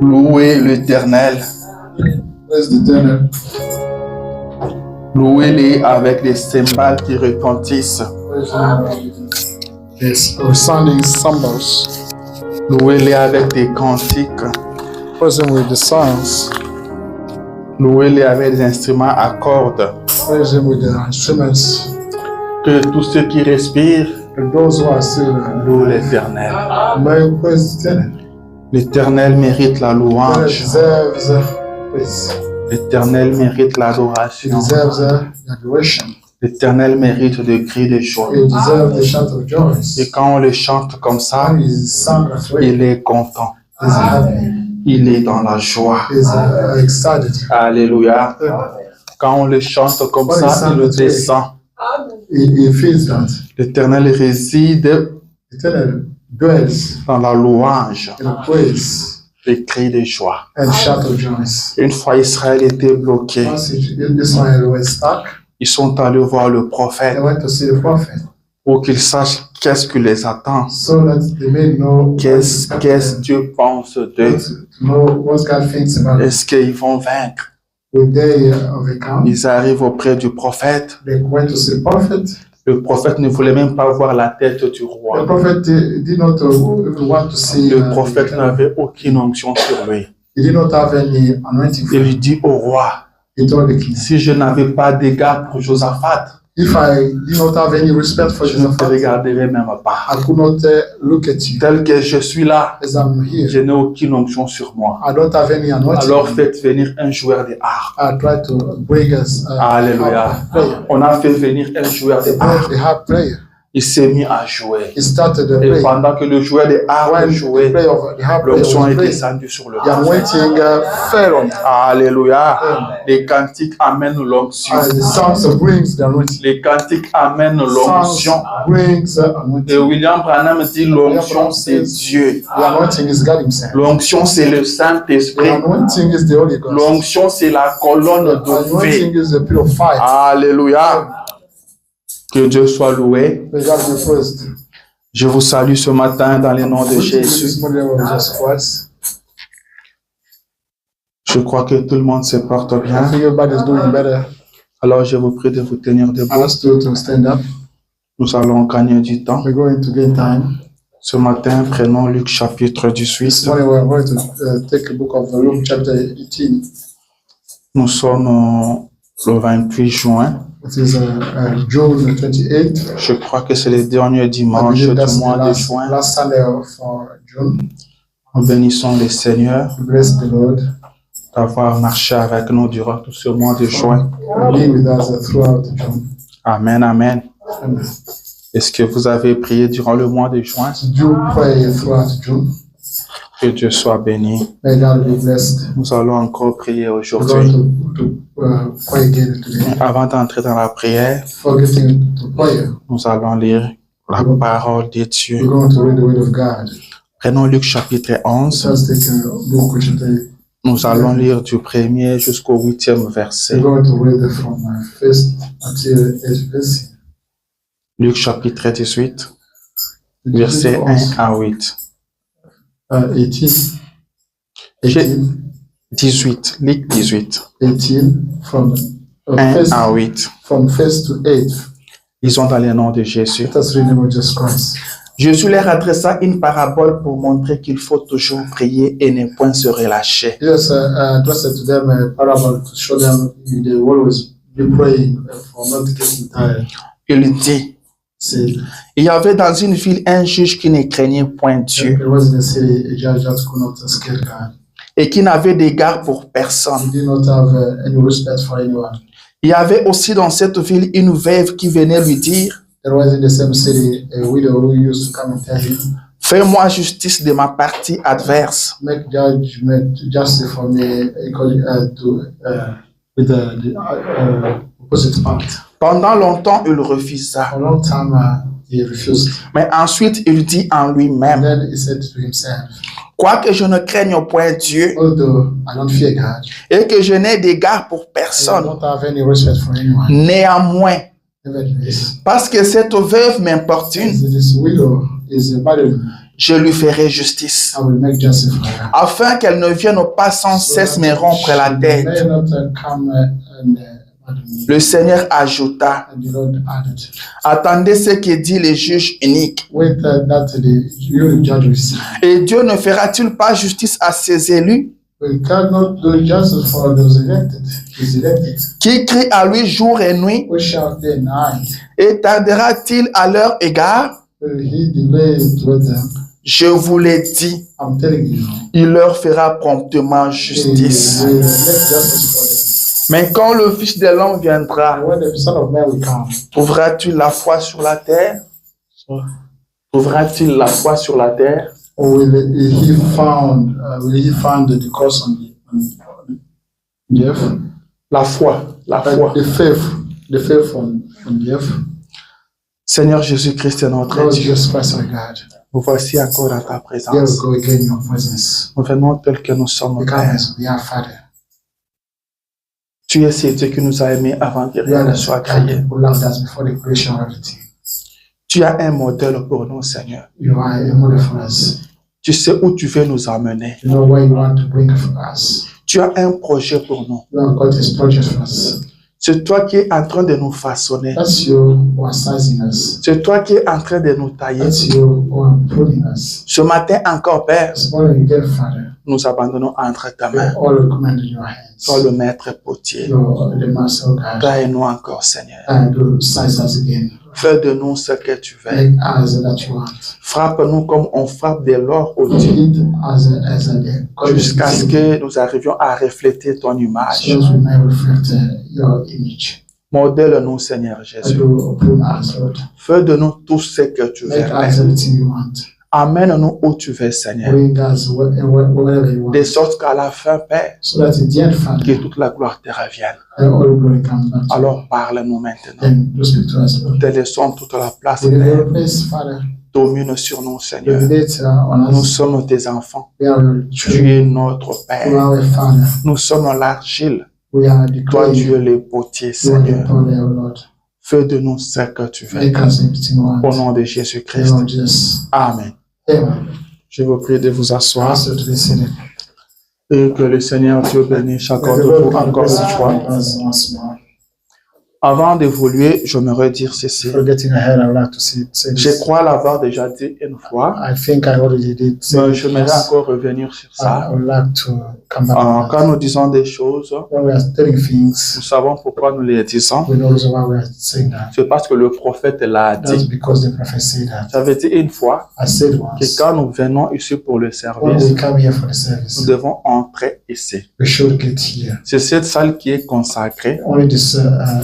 Louez l'Éternel. Praise the Eternal. Louez-les avec des cymbales qui retentissent. Praise the Lord. Yes, resounding cymbals. Louez-les avec des cantiques. Praise Him with the songs. Louez-les avec des instruments à cordes. Praise Him with the instruments. Que tous ceux qui respirent And those who are still louent l'Éternel. may praise the Eternal. L'Éternel mérite la He louange. deserves praise. L'Éternel mérite He l'adoration. deserves adoration. L'Éternel mérite de cris de joie. He deserves the shout of joy. Et quand on le chante comme ça, When he sung that way, il est content. he's happy. Il est dans la joie. He's excited. Alléluia. Quand on le chante comme ça, il le descend. He feels that. L'Éternel réside Eternal dwells dans la louange, in praise les cris de joie. and shout of joy. Une fois Israël était bloqué, Once Israel was stuck, ils sont allés voir le they prophète went to see the prophet pour qu'il sache qu'est-ce qui les attend. so that they may know Qu'est-ce Dieu pense d'eux? to know what God thinks about it. Est-ce qu'ils vont vaincre? Will they overcome? Ils arrivent auprès du prophète. They went to see the prophet. Le prophète ne voulait même pas voir la tête du The roi. prophet did not even want to see. Le prophète n'avait aucune onction sur lui. He did not have any anointing. Il lui dit au roi, He told the king, si je n'avais pas d'égard pour Josaphat, if I did not have any respect for je ne te Joseph, regarderai même pas. I could not look at you Tel que je suis là, as I'm here. je n'ai aucune onction sur moi. I don't have any anointing. Alors faites venir un joueur de harpe. I try to bring us Alléluia. prayer. On a fait venir un joueur de harpe. The harp player. Il s'est mis à jouer. He started the Et prayer. pendant que le joueur de harpe When jouait, the harp player l'onction was est praying, descendue sur le the harpe. anointing fell on him. Alléluia. Les cantiques amènent l'onction. The songs brings the anointing. Les cantiques amènent Songs l'onction. brings Et anointing. William Branham dit l'onction c'est Dieu. The anointing is God Himself. L'onction c'est le The Saint-Esprit. anointing is the Holy Ghost. L'onction c'est la colonne The de feu. anointing is the pillar of fire. Alléluia. Que Dieu soit loué. May God be praised. Je vous salue ce matin dans le nom de This Jésus. morning of Jesus Christ. Je crois que tout le monde se porte I bien. think everybody is doing better. Alors je vous prie de vous tenir I debout. ask you to stand up. Nous allons gagner du temps. We're going to gain time. Ce matin, prenons Luc chapitre This 18. morning we're going to take a book of Luke chapter 18. Nous sommes le 28 juin. It is June 28th. Je crois que c'est le dernier I dimanche believe du that's the mois de juin. last Sunday of June. Nous bénissons le Seigneur We bless the Lord d'avoir marché avec nous durant tout ce mois de juin. for being with us throughout June. Amen, amen. Amen. Est-ce que vous avez prié durant le mois de juin? Did you pray throughout June? Que Dieu soit béni. May God be blessed. Nous allons encore prier We're aujourd'hui. going to pray again today. Avant d'entrer dans la prière, Before getting to prayer, nous allons lire la parole de we're Dieu. going to read the Word of God. Prenons Luc chapitre 11. Let's take Luke chapter. Nous allons lire du 1er jusqu'au 8e verset. We're going to read from first until 8th verse. Luc chapitre 18, verset 1 à 8. 18. J'ai- 18, Luc 18, 18 from 1 à 8. from first to 8th. Lisons dans le nom de Jésus. Let us read the name of Jesus Christ. Jésus leur adressa une parabole pour montrer qu'il faut toujours prier et ne point se relâcher. Jesus addressed to them a parable to show them they will always be praying for not getting tired. Il dit, Said, il y avait dans une ville un juge qui ne craignait point Dieu there was in a city a judge that could not scare God. et qui n'avait d'égard pour He personne. did not have any respect for anyone. Il y avait aussi dans cette ville une veuve qui venait lui dire, There was in the same city a widow who used to come and tell him, fais-moi justice de ma partie adverse. make judgment justice for me with the opposite part. Pendant longtemps, il refusa. For a long time he refused. Mais ensuite, il dit en And lui-même, then he said to himself, quoique je ne craigne point Dieu although I don't fear God, et que je n'ai d'égard pour I personne, don't have any respect for anyone. néanmoins, Nevertheless, parce que cette veuve m'importune, this widow is bothering me. je lui ferai justice, I will make justice for her. afin qu'elle ne vienne pas sans cesse me rompre la tête. May not come and bother me. Le Seigneur ajouta, And the Lord added, attendez ce que dit le juge unique. wait that the you judge will see. Et Dieu ne fera-t-il pas justice à ses élus, We cannot do justice for those elected. He's elected. qui crient à lui jour et nuit, We shall day and night. et tardera-t-il à leur égard? Will he delay with them? Je vous l'ai dit, I'm telling you. il leur fera promptement He justice. will make justice Mais quand le Fils de l'homme viendra, for them. When the Son of Man will come, trouvera-t-il la foi sur la terre? Trouvera-t-il la foi sur la terre? or will he find the cause on the earth? La foi, la foi. The faith on the earth. Seigneur Jésus-Christ est notre Lord Dieu. Jesus Christ, our God. Nous voici encore dans ta Here we présence. go again in your presence. Nous venons tel que nous sommes, We Père. come as we are, Father. Tu es ce Dieu qui nous a aimés avant que You rien are ne the soit God créé. who loved us before the creation of everything. Tu as un modèle pour nous, Seigneur. You are a model for us. Tu sais où tu veux nous emmener. You know where you want to bring for us. Tu as un projet pour nous. You have got this project for us. C'est toi qui es en train de nous façonner. That's you who are sizing us. C'est toi qui es en train de nous tailler. That's you who are pruning us. Ce matin encore, Père, This morning again, Father, nous abandonnons entre ta we main. all recommend in your hands. Sois le maître potier. You're the master of God. Taille-nous encore, Seigneur. And do size us again. Fais de nous ce que tu veux. Make us that you want. Frappe-nous comme on frappe de l'or au Dieu, Hit us as a jusqu'à ce que nous arrivions à refléter ton image. so we may reflect your image. Modèle-nous, Seigneur And Jésus. do prune us, Lord. Fais de nous tout ce que tu veux. Make us everything you want. Amène-nous où tu veux, Seigneur. Bring us wherever you want. De sorte qu'à la fin, Père, So that in the end, que Father, toute la gloire te revienne. all glory comes back to you. Alors parle-nous maintenant. Then do speak to us, Lord. Te laissons toute la place, We give you Père. a place, Father. Domine sur nous, Seigneur. Dominate on Nous us. sommes tes enfants. We are your Tu children. es notre You Père. are our Father. Nous sommes l'argile. We are the Toi, clay. tu es le potier, You are the Seigneur. potter, O Lord. Fais de nous ce que tu veux. Make us everything you Au want. nom de In Jésus-Christ. the name of Jesus. Amen. Amen. Je vous prie de vous asseoir Ask you to be seated. et que le Seigneur Dieu bénisse chacun May the de Lord vous come encore bless une fois. us once more. Avant d'évoluer, j'aimerais dire ceci. Before getting ahead, I would like to say Je this. crois l'avoir déjà dit une fois, I think I already did say mais this. j'aimerais encore revenir sur I ça. would like to come back on that. Quand nous disons des choses, When we are telling things, nous savons pourquoi nous les disons. we know the reason why we are saying that. C'est parce que le prophète l'a That's dit. because the prophet said that. J'avais dit une fois I said que once, quand nous venons ici pour le when service, we come here for the nous service, devons entrer ici. we should get here. C'est cette salle qui est consacrée Only this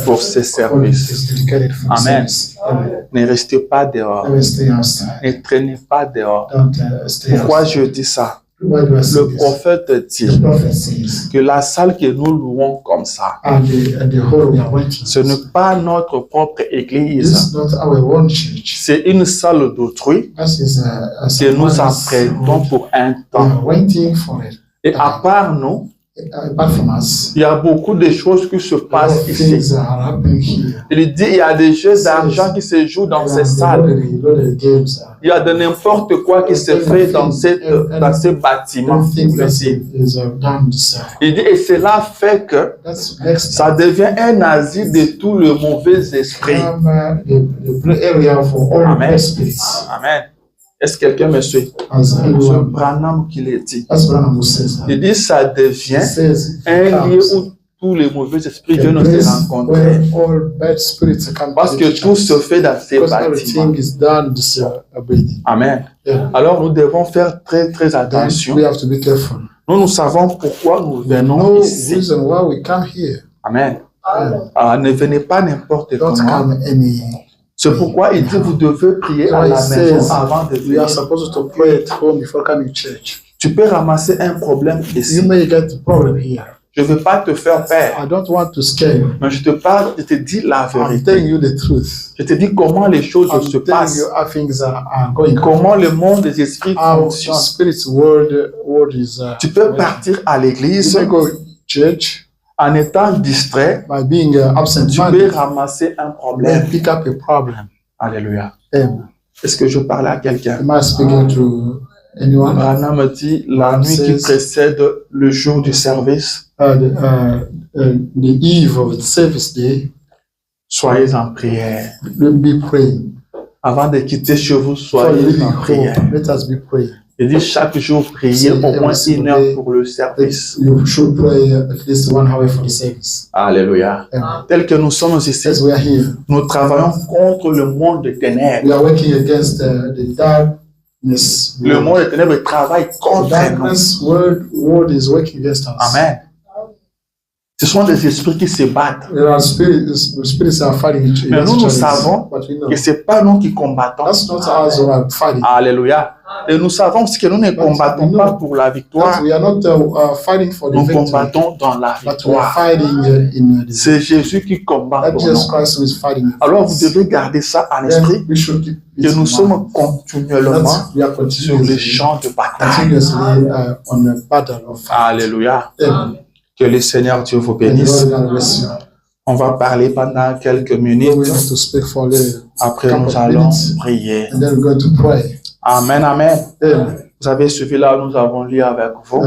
pour ces only services. this dedicated for Amen. service. Amen. Ne restez pas dehors. Never stay outside. Ne traînez pas dehors. Don't stay Pourquoi outside. je dis ça? Why do I say Le this? prophète The dit prophet says, que la salle que nous louons comme ça, and the hall we are waiting. ce n'est pas notre propre This église. is not our own church. C'est une salle d'autrui This is que nous apprêtons pour un We temps. are waiting for it. Et à part nous, Apart from us, il y a beaucoup de choses qui se a lot passent of ici. things are happening here. Il dit il y a des jeux d'argent qui se jouent dans ces salles. Loaded games. Il y a de n'importe quoi qui se fait dans ces bâtiments. Everything that Ici. is done. So Il dit, et cela fait que that's next. ça devient un asile de tout le mauvais esprit. The play area for all Amen. the spirits. Amen. Est-ce que quelqu'un me suit? As C'est everyone, Branham qui le dit. that's Branham who says that. Il dit, ça He devient says it un lieu comes. où tous les mauvais esprits A viennent place se rencontrer. where all bad spirits come Parce to que the tout church. se fait dans ces Because bâtiments. everything is done in this building. Amen. Yeah. Alors nous devons faire très très Then attention. we have to be careful. Nous savons pourquoi nous venons No ici. reason why we come here. Amen. Yeah. Ne venez pas n'importe Don't comment. come any. C'est pourquoi il dit vous devez prier à la He maison says avant de we are venir. supposed to pray at home before coming to church. Tu peux ramasser un problème You ici. may get a problem here. Je ne veux pas te faire peur, I don't want to scare you. mais je te parle, je te dis la I'm vérité. telling you the truth. Je te dis comment les choses I'm se telling passent, you how things are going. comment le monde des esprits How fonctionne. spirit's world is. Tu peux partir à You l'église may go to church en étant distrait, by being tu peux absent-minded ramasser un and problème. pick up a problem. Alléluia. Amen. Est-ce que je parle à quelqu'un? Am I speaking to anyone? Branham me dit la nuit qui précède le jour du service. The eve of the service day, Soyez en prière. be praying. Avant de quitter chez vous, For soyez leaving en prière. home, let us be praying. Je dis chaque jour, priez au moins 1 heure pour le service. You should pray at least 1 hour for the service. Alléluia. Amen. Tel que nous sommes ici, As we are here, nous travaillons contre le monde des ténèbres. we are working against the darkness. Le monde des ténèbres travaille The contre nous. darkness world is working against us. Amen. Ce sont des esprits qui se battent. There are spirits are fighting each Mais nous, nous other, savons but we know que ce n'est pas nous qui combattons. that's not us who are fighting. Alléluia. Et nous savons aussi que nous ne combattons pas pour la That victoire. we are not fighting for the Nous victory, combattons dans la but we are victoire. fighting in the C'est Jésus qui combat that pour Jesus nous. Christ who is fighting. Alors vous devez garder ça en esprit, Then we should keep it que in nous mind. sommes continuellement That we are sur les continuously champs de bataille. on the battle of fight. Alléluia. Amen. Que le Seigneur Dieu vous And the bénisse. Lord will bless you. On va parler pendant quelques We minutes. will have to speak for a little, Après, couple nous of allons minutes, prier. and then we're going to pray. Amen, amen. Amen. Vous avez suivi là, nous avons lu avec vous.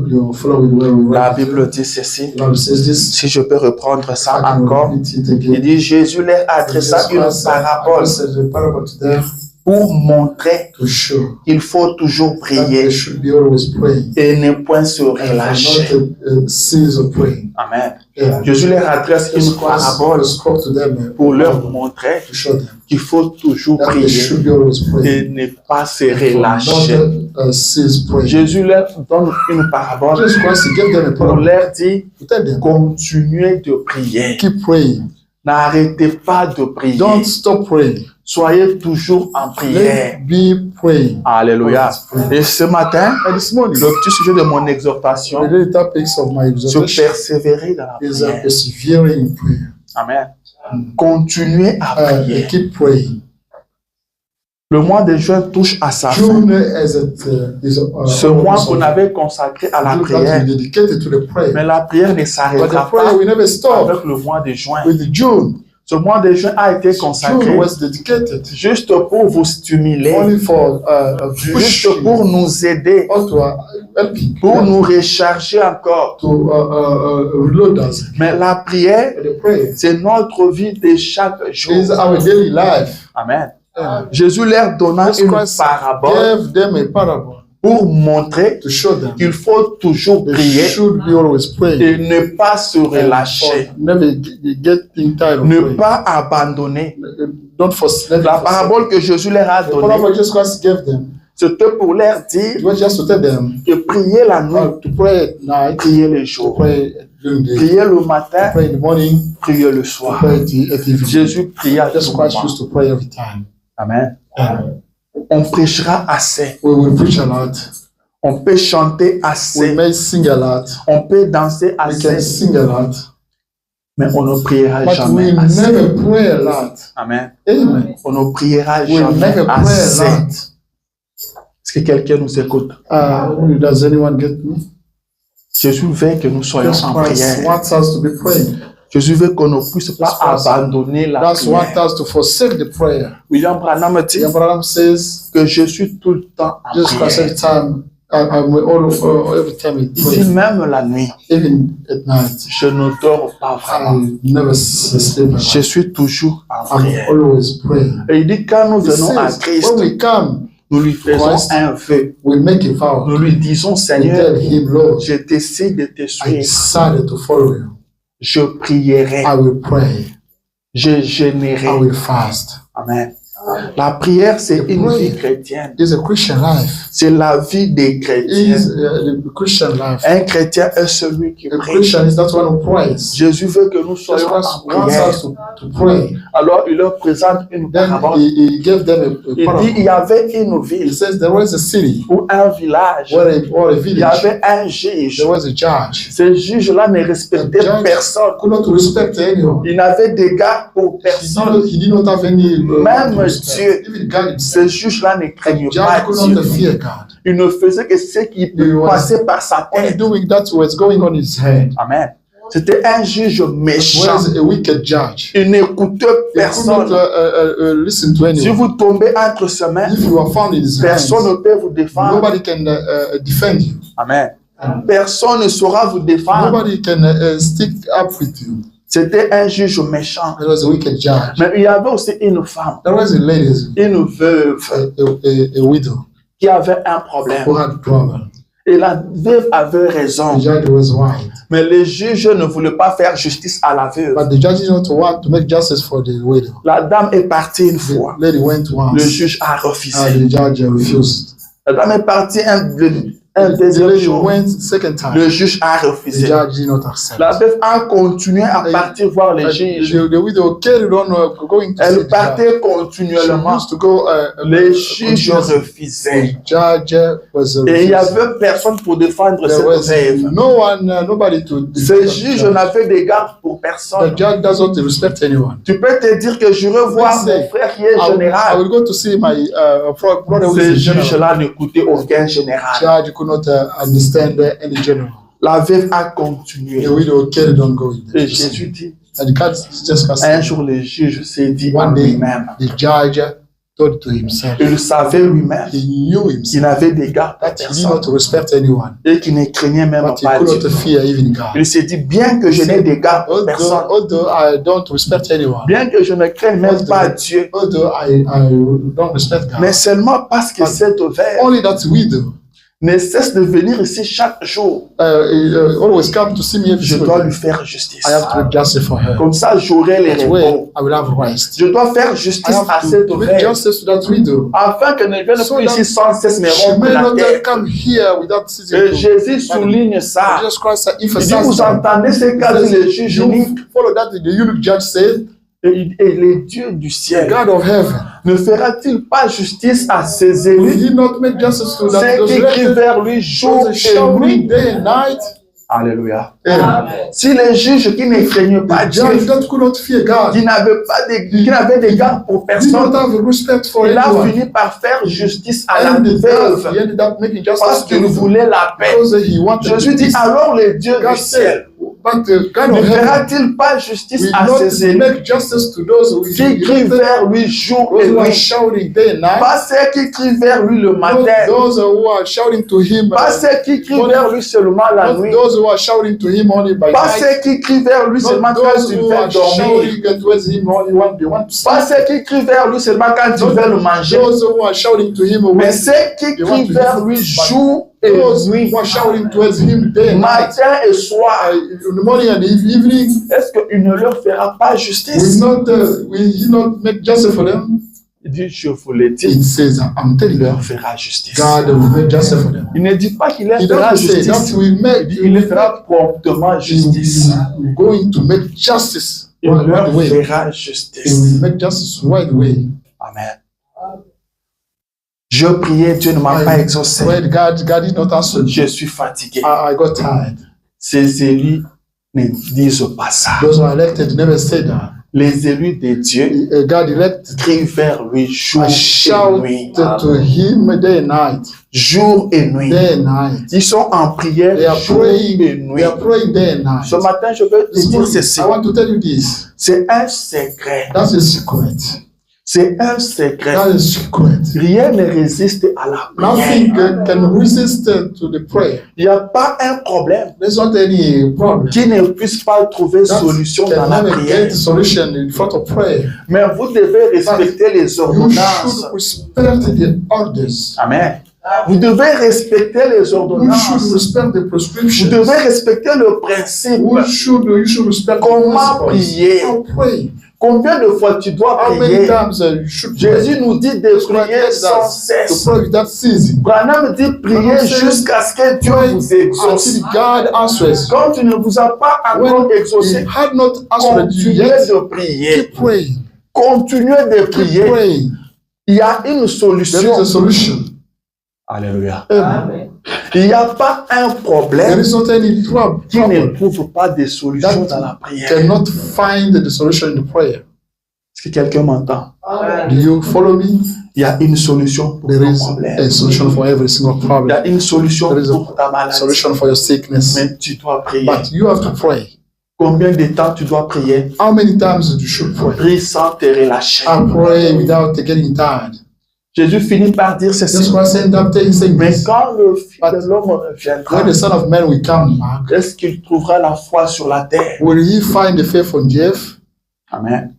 You follow with where we La read. Bible dit ceci. The Bible says this. Si je peux reprendre ça I can encore. repeat it Il again. dit, Jésus leur adressa Jesus une Christ parabole said a parable to them pour montrer to show qu'il faut toujours that they prier should be always praying et ne point se and relâcher. not cease of praying. Amen. Yeah. Jésus leur adresse une Jesus parabole Christ spoke to them pour leur montrer to show them qu'il faut toujours that they prier should be always et praying. ne pas se And relâcher. not cease praying. Jésus leur donne une parabole Jesus Christ gave them a pour parable leur dire, to tell them, continuez de prier. keep praying. N'arrêtez pas de prier. Don't stop praying. Soyez toujours en prière. Let's be praying. Alléluia. Et ce matin, And this morning, le petit sujet de mon exhortation, the little topics of my se exhortation persévérer dans la is prière. persevering in prayer. Amen. Continuez à prier. Keep praying. Le mois de juin touche à sa fin. June is Ce mois qu'on avait consacré à la prière. dedicated to the prayer. Mais la prière ne But the s'arrêtera prayer pas will never stop avec le mois de juin. with June. Ce mois de juin a été June consacré was dedicated juste pour vous stimuler, only for juste pushing pour nous aider, or to helping pour nous recharger encore. to reload us. Mais la prière, The prayer c'est notre vie de chaque jour. is our daily life. Amen. Amen. Jésus leur donna Jesus une Christ parabole gave them a parable pour montrer to show them qu'il faut toujours they prier should be always praying. et ne pas se relâcher, Never getting tired of ne praying. pas abandonner. Don't forsake. La parabole que Jésus leur a The donnée, parable Jesus Christ gave them, c'était pour leur it dire was just to tell them que prier la nuit, to pray at night, prier le to jour, pray during the day, prier le to matin, pray in the morning, prier le to soir. pray at the evening. Jésus pria à Jesus tout Christ moment. used to pray every time. Amen. Amen. On prêchera assez, We will preach a lot. on peut chanter We assez, may sing a lot. on peut danser We can assez, sing a lot. mais on ne priera But jamais we assez. never pray a lot. Amen. Amen. On ne priera We jamais never pray a assez. lot. Est-ce que quelqu'un nous écoute? Does anyone get me? Jésus veut que nous soyons Jesus en Christ prière. wants us to be praying. Jésus veut qu'on ne puisse pas Jesus Christ abandonner la That's wants prière. us to forsake the prayer. William Branham dit Abraham says, que je suis tout le temps en Jesus Christ every prière. time, every time he Ici prays, même la nuit, even at night, je ne dors pas vraiment. I never sleep. Je suis toujours en I'm prière. always praying. Et il dit quand nous He venons à says, Christ, when we come, nous lui faisons Christ, un vœu. we make a vow. Nous lui disons, We Seigneur, tell him, Lord, je décide de te I suivre. decided to follow you. Je prierai. I will pray. Je I jeûnerai. will fast. Amen. La prière, c'est The une prayer vie chrétienne. It's a Christian life. C'est la vie des It chrétiens. is the Christian life. Un chrétien est celui qui A prie. Christian is that one who prays. Jésus veut que nous Jesus soyons Christ en wants prière. us to pray. Alors, il leur présente une Then parabole. he gave them a Il dit, il parable. y avait une He ville says there was a city ou un village. or a Il y village. avait un juge. There was a judge. Ce juge-là ne respectait The judge personne. could not respect anyone. Il n'avait d'égard pour personne. He did not have any Même respect. Dieu. Even God himself. Ce juge-là ne The craignait judge pas could Dieu. not fear God. Il ne faisait que ce qui He was passait par sa only tête. doing that was going on his head. Amen. C'était un juge méchant. was a wicked judge. Il n'écoutait He could personne. not listen to Si anyone. vous tombez entre ses mains, If you are found in his personne ne hands, peut vous défendre. nobody can defend you. Amen. Personne ne saura vous défendre. Nobody can stick up with you. C'était un juge méchant. It was a wicked judge. Mais il y avait aussi une femme, There was a lady, une veuve, a widow, qui avait un problème. who had a problem. Et la veuve avait The raison. judge was right. Mais les juges ne voulaient pas faire justice à la veuve. But the judge didn't want to make justice for the widow. La dame est partie une The fois. lady went Le once, juge a and refusé. the judge refused. La dame est partie un The deuxième lady jour. went second time. Le juge a The refusé. judge did not accept. La veuve a continué à partir voir les juges. The widow carried on going to see Elle the partait judge. She continuellement. used to go. Les juges continuously. refusaient. The judge was Et il n'y refusing. avait personne pour défendre There cette was veuve. no one, nobody to Ces defend juges the judge. n'avaient d'égard pour The personne. judge doesn't respect anyone. Tu peux te dire que je veux voir mon frère qui est I général. will go to see my brother who Ces is a general. juges-là n'écoutaient aucun général. Judge could not understand any general. La veuve a continué. The widow carried on going. Et Jésus dit, And God just un said, jour le juge s'est dit en one day, lui-même. the judge thought to himself, Il savait lui-même he knew qu'il himself n'avait d'égard pour that he did personne not respect anyone, et qu'il ne craignait même but he pas could Dieu. not fear even God. Il s'est dit, bien que je n'ai d'égard pour personne, Although I don't respect anyone, bien que je ne craigne même pas Dieu, although I don't respect God, mais seulement parce que cette veuve only that widow ne cesse de venir ici chaque jour, always come to see me every je single dois day. lui faire justice. I have to make justice for her. Comme ça, j'aurai les That way, réponses. I will have rest. Je dois faire I justice à have cette to make veuve, justice to that widow. afin qu'elle ne vienne So plus that ici sans cesse me She rompre may la not tête. come here without ceasing Et to. Jésus souligne ça. Jesus Christ Il dit, emphasized vous that. entendez ce qu'a dit le juge You unique follow that the eunuch judge said, et le Dieu du the ciel God of heaven, ne fera-t-il pas justice à ses will élus, he not make justice to that ceux those qui crient elected, vers lui jour those et shouting nuit? day and night? Alléluia. Amen. Si les juges qui ne craignent pas The Dieu, judge that could not fear God, qui n'avaient d'égard pour did personne, not have respect for il a anyone. fini par faire justice à la And he veuve ended up making parce justice to qu'il him voulait la paix. because he wanted Jésus dit, peace. alors le Dieu God du ciel said, but the God ne of heaven fera-t-il pas justice will à not ses élus make justice to those who qui crient vers lui jour et those who are nuit? shouting day and night, Pas ceux qui crient vers lui le not matin, those who are shouting to him, pas ceux qui crient vers lui seulement la not nuit, those who are shouting to him only by pas night, ceux qui crient vers lui seulement not quand those il who veut are dormir, shouting towards him only when they want to sleep, pas ceux qui crient vers lui seulement quand il veut le manger, those who are shouting to him mais when ceux qui they want crient to vers eat, lui but jour et those nuit, who are shouting towards him day and night, matin et soir. in the morning and the evening, Est-ce qu'il ne leur fera pas will justice? he not make justice for them? Il dit, je vous l'ai It dit, says, I'm telling il you, leur fera justice. God will make justice for them. Il ne dit pas qu'il leur He fera doesn't say that justice, will make, il leur fera promptement justice. He's going to make justice Il right leur away. fera He justice. will make justice right away. Amen. Je priais, Dieu ne m'a pas exaucé. Prayed, God did not answer. Je suis fatigué. I got tired. Ces élus ne disent pas ça. Those who are elected never say that. Les élus de Dieu God elected. crient vers lui jour I et shout nuit. to him day and night. Jour et nuit. Day and night. Ils sont en prière They are jour et praying. nuit. They are praying day and night. Ce matin, je veux te This dire morning, ceci. I want to tell you this. C'est un secret. That's a secret. C'est un secret. That is a secret. Rien ne résiste à la Nothing prière. can resist to the prayer. Il n'y a pas un problème There's not any problem. qui ne puisse pas trouver That solution dans can la never prière. get the solution in front of prayer. Mais vous devez respecter les You ordonnances. should respect the orders. Amen. Vous devez respecter les You should ordonnances. respect the Vous prescriptions. devez respecter le principe. You should respect the Comment principles. prier? How pray? Combien de fois tu dois How many prier? times you should Jésus pray? nous dit de prier sans To cesse. pray without ceasing. Branham dit prier jusqu'à ce que Dieu vous exauce. Until God answers. Quand il ne vous a pas encore When exaucé, He had not answered you continuez yet, de prier. keep praying. Continuez de Keep prier. praying. Il y a une There is solution. a solution. Alléluia. Amen. Il n'y a pas un There problème is not any qui ne problem. trouve pas de solution dans la That prière. cannot find the solution in the prayer. Est-ce que quelqu'un m'entend? Do you follow me? Il y a une solution pour There ton is problème. a solution for every single Il y problem. a une solution There is pour ta a maladie. solution for your sickness. Mais tu dois prier. But you have to pray. Combien de temps tu dois prier? How many times you should pray? Prie sans te relâcher. I pray without getting tired. Jésus finit par dire Just ceci. Christ ended up saying Mais this. quand le Fils de l'homme viendra, When the Son of Man will come back, est-ce qu'il trouvera la foi sur la terre? will he find the faith on the earth? Amen.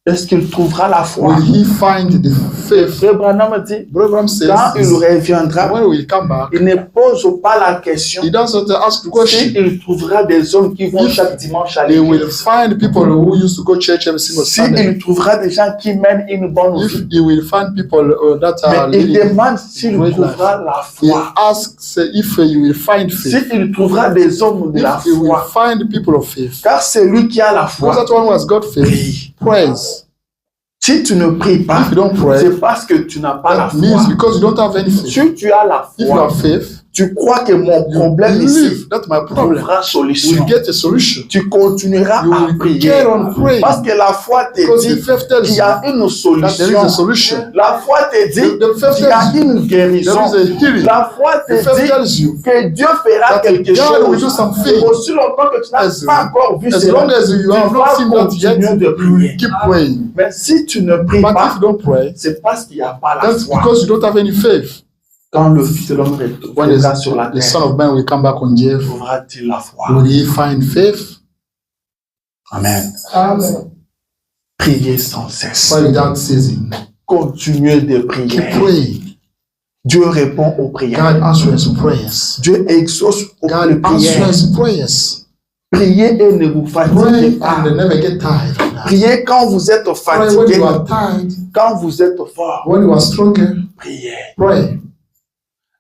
Est-ce qu'il trouvera la foi? Will he find the faith? Frère Branham dit, Abraham says, quand il reviendra, when will he come back? il ne pose pas la question He doesn't ask the question. s'il trouvera des hommes qui vont chaque dimanche à He will l'église. find people who used to go church every single Sunday. S'il trouvera des gens qui mènent une bonne If vie. he will find people that are Mais il living, demande s'il great trouvera la he foi. asks if he will find faith. S'il trouvera des hommes de la If he will foi. find people of faith. Car celui qui a la Because foi that one who has got faith prie. prays. Si tu ne pries pas, If you don't pray, c'est parce que tu n'as pas la that means foi. because you don't have any faith. Si tu as la If you foi, have faith, tu crois que mon you problème ici believe that my problem trouvera solution. will get a solution. Tu continueras You à will prier. get on praying. Parce que la foi te Because the dit faith tells qu'il y you a une that there is a solution. solution. La foi te dit The faith qu'il y a tells you une guérison. there is a healing. La foi The faith te dit tells you que Dieu fera that quelque God will chose. do something. Aussi longtemps que tu n'as As pas encore vu As cela, long as you have tu not vas seen that yet, continuer de you will prier. keep praying. Mais si tu ne pries But if pas, you don't pray, c'est parce qu'il n'y a pas la that's foi. because you don't have any faith. Quand le Fils de l'homme When reviendra sur la the Son terre, of Man will come back on the earth, trouvera-t-il la foi? will he find faith? Amen. Amen. Priez sans cesse. Pray without ceasing. Continuez de Keep prier. praying. Dieu répond aux prières. God answers prayers. Dieu exauce aux God prières. answers prayers. Priez et ne vous fatiguez Pray pas. and never get tired. of that. Priez quand vous êtes Pray when fatigué. you are tired, Quand vous êtes fort, when you are stronger. priez. Pray.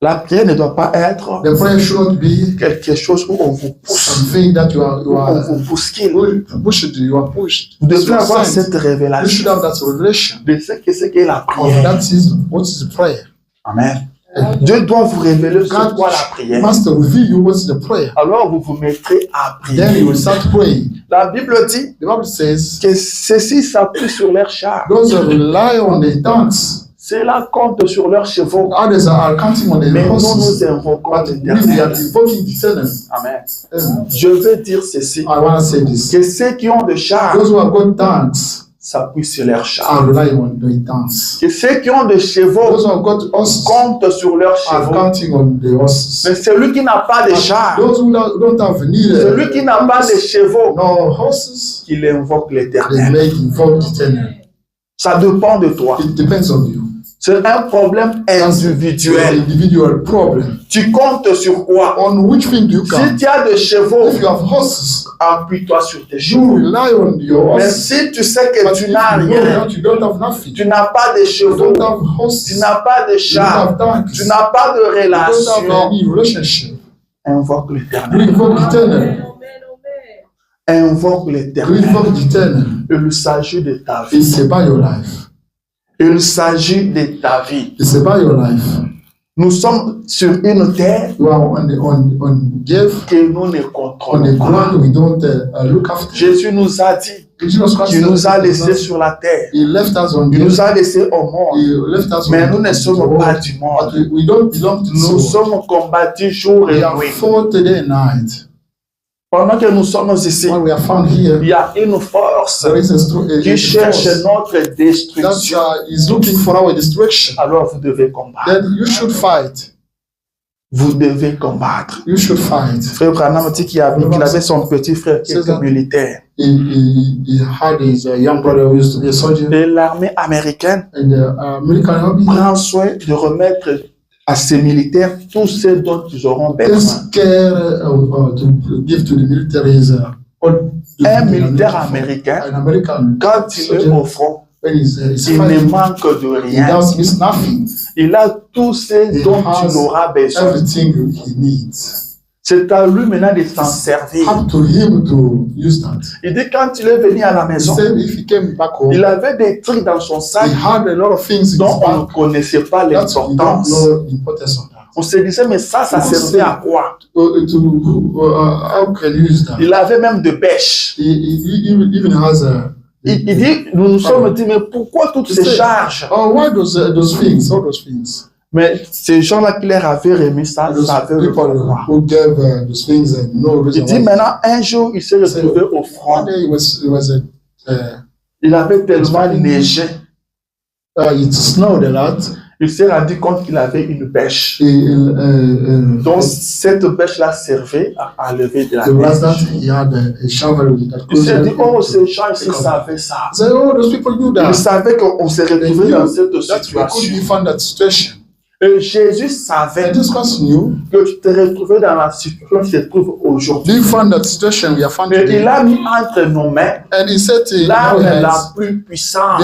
La prière ne doit pas être The prayer should not be quelque chose où on vous pousse, something that you où on are vous bouscule. pushed. You are pushed. Vous devez It's your avoir sign. cette You should révélation have that revelation de ce que c'est que la of prière. that is what is prayer. Amen. Dieu doit vous révéler ce God qu'est la prière. must reveal you what's the prayer. Alors vous vous mettrez à Then you prier. will start praying. La Bible dit The Bible says que ceux-ci s'appuient sur leurs chars. those who rely on the tongues, Cela compte sur leurs chevaux. others are counting on the Mais nous, horses. nous invoquons But we are l'Éternel. invoking the eternal. Amen. Amen. Je veux dire ceci. I want to say this. Que ceux qui ont des chars Those who have got tongues s'appuient sur leurs chars. are relying on the tongues. Que ceux qui ont des chevaux Those who have got horses comptent sur leurs are chevaux. counting on the horses. Mais celui qui n'a pas de chars, Those who don't have neither celui qui n'a pas de chevaux, no horses, qu'il invoque they l'Éternel. make invoke the eternal. Ça dépend de toi. It depends on you. C'est un problème That's your individuel. individual problem. Tu comptes sur quoi? On which thing do you Si count? tu as des chevaux, If you have horses, appuie-toi sur tes you chevaux. rely on your Mais horses. si tu sais que But tu if n'as you know rien, that you don't have nothing, tu n'as pas de you chevaux, don't have tu horses, n'as pas de you don't chars, have tongues, tu n'as pas de you don't relation, have any relationship. invoque You l'Éternel. invoke the eternal. Invoque You l'Éternel. invoke the eternal. Il s'agit de ta vie. It's about your life. Il s'agit de ta vie. It's about your life. Nous sommes sur une terre You are on the earth, que nous ne on the contrôlons pas. ground we don't look after. Jésus nous a dit Jesus Christ qu'il nous a laissés said, sur la terre. He left us on Il the nous earth. a laissés au monde. He left us Mais on nous ne the sommes world. pas du But monde. we don't belong to Nous this world. sommes combattus jour et We are nuit. fought day and night. Pendant que nous sommes ici, When we are found here, il y a une force there is a qui cherche force notre that destruction. is looking for our destruction. Alors vous devez combattre. Then you should fight. Vous devez combattre. You should fight. Frère Branham dit qu'il avait son petit frère qui était militaire. He had his young brother who used to be a soldier. Et l'armée américaine And the American army prend soin de remettre à ces militaires tout ce dont ils auront besoin. takes care to give to the militaries. Un militaire américain, An American, quand il est au front, when he's il ne fighting, manque de he rien. does miss nothing. Il a tout ce dont il aura besoin. Everything he needs. C'est à lui maintenant de s'en servir. Up to him to use that. Il dit quand il est venu à la He maison, said if he came back home, il avait des trucs dans son sac he had a lot of things in dont his on ne back connaissait pas that we don't l'importance. know the importance of that. On se disait, mais ça servait à quoi? How can you use that? Il avait même de bêches. He even has a. Il dit, nous nous sommes dit, mais pourquoi toutes ces charges? Oh, why those things? All those things. Mais ces gens-là qui leur avaient remis ça, Those savaient le people pourquoi. who gave those things and no reason Il dit why. maintenant, un jour, il s'est retrouvé au One front. day it was Il avait tellement neigé. it snowed a lot. Il s'est rendu compte qu'il avait une bêche. Donc, The cette bêche-là servait à enlever de la last that neige. he had a shovel with that. Il s'est dit, oh, ces gens ici savaient ça. He said, oh, those people knew Ils that. savaient qu'on s'est They retrouvé dans knew cette that we could situation. be found that situation. Et Jésus savait And this Christ knew. que tu te retrouvais dans la situation qui se trouve aujourd'hui. Do you find that situation we are found Et today? il a mis entre nos mains And he said to l'arme our la hands, plus puissante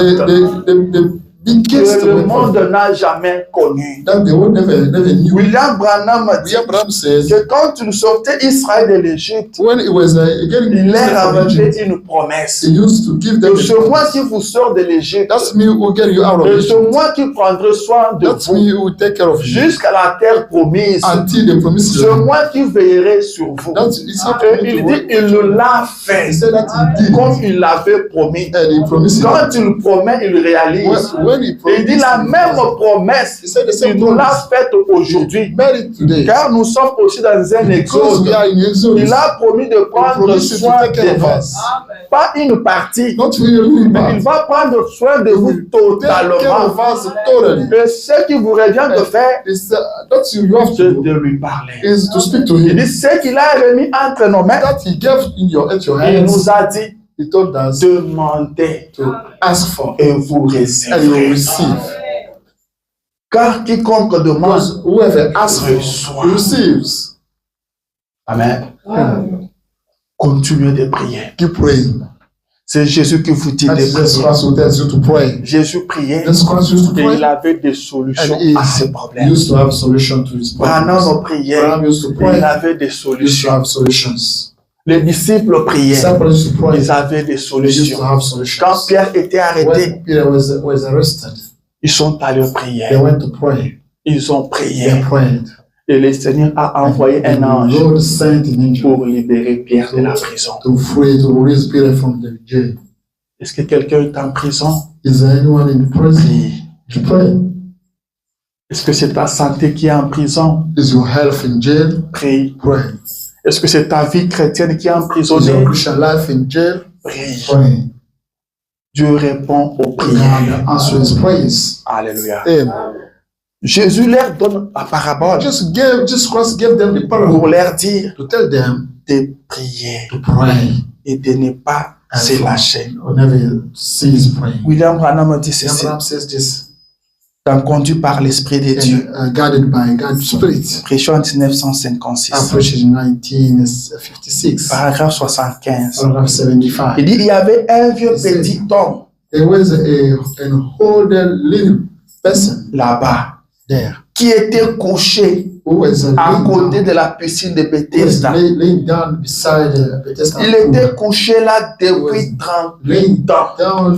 the biggest que le weapon monde n'a jamais connue. that the world never knew. William Branham dit William Branham says, que quand il sortait Israël de l'Égypte, when it was getting il leur from avait Egypt, fait une promesse. he used to give them Que ce a moi qui vous sort de l'Égypte, that's me who get you out of et ce Egypt. moi qui prendrai soin de That's vous me who will take care of you jusqu'à la terre promise, until the promised ce land. moi qui veillerai sur vous. That's it's Et happening il to dit, work. il l'a fait He said that he did, comme il l'avait promis. and he promised it. Quand il promet, il réalise. When he Il dit promised, la même promesse, he said the il same nous l'a promise. faite aujourd'hui. Made it today. Car nous sommes aussi dans un Because we exode. are in Exodus. Il a promis de He prendre promised to soin take care de of nous. us. Pas une partie, Not really, mais il but va prendre soin de vous take care totalement. of us totally. Et ce qui vous revient de faire, It's, that's you have c'est to de lui parler. is to speak to Il him. dit ce qu'il a remis entre nos mains. That he gave in at your Il hands. nous a dit, He told us demandez to ask for et vous and you will recevrez. receive. Car quiconque demande, Because whoever asks for receives. Amen. Continuez de prier. Keep praying. C'est Jésus qui vous dit de And Jesus prier. Christ will tell you to pray. Jésus priait Jesus Christ used to et pray. il avait des solutions And he à ses problèmes. used to have solution to his Branham problems. priait Abraham used to et pray. il avait des He used to solutions. have solutions. Les disciples priaient, Disciples used to pray. ils avaient des They used to solutions. have Quand solutions. Pierre était arrêté, When Peter was arrested, ils sont allés they prier. went to pray. Ils ont They prié prayed. et le Seigneur a envoyé un And the ange Lord sent an angel pour libérer Pierre de la prison. to free, to release Peter from the jail. Est-ce que quelqu'un est en prison? Is there anyone in prison? Prie. To pray. Est-ce que c'est ta santé qui est en prison? Is your health in jail? Prie. Pray. Est-ce que c'est ta vie chrétienne qui est Is your emprisonnée? Christian life in jail? Prie. Pray. Dieu répond aux prières. God answers praise. Alléluia. Amen. Jésus leur donne la parabole Jesus Christ gave them the pour parable leur dire to tell them de prier to pray et de ne pas se lâcher. or never cease praying. William Branham dit ceci, Abraham says this, conduit par l'Esprit de Dieu. and guided by God's Spirit. Prêchant en 1956, Preached in 1956, paragraphe 75. paragraph 75. Il dit, il y avait un vieux petit homme There was an older little person là-bas there qui était couché who was à côté de la piscine de Bethesda. laying down beside Bethesda. Il était couché là depuis 38 ans.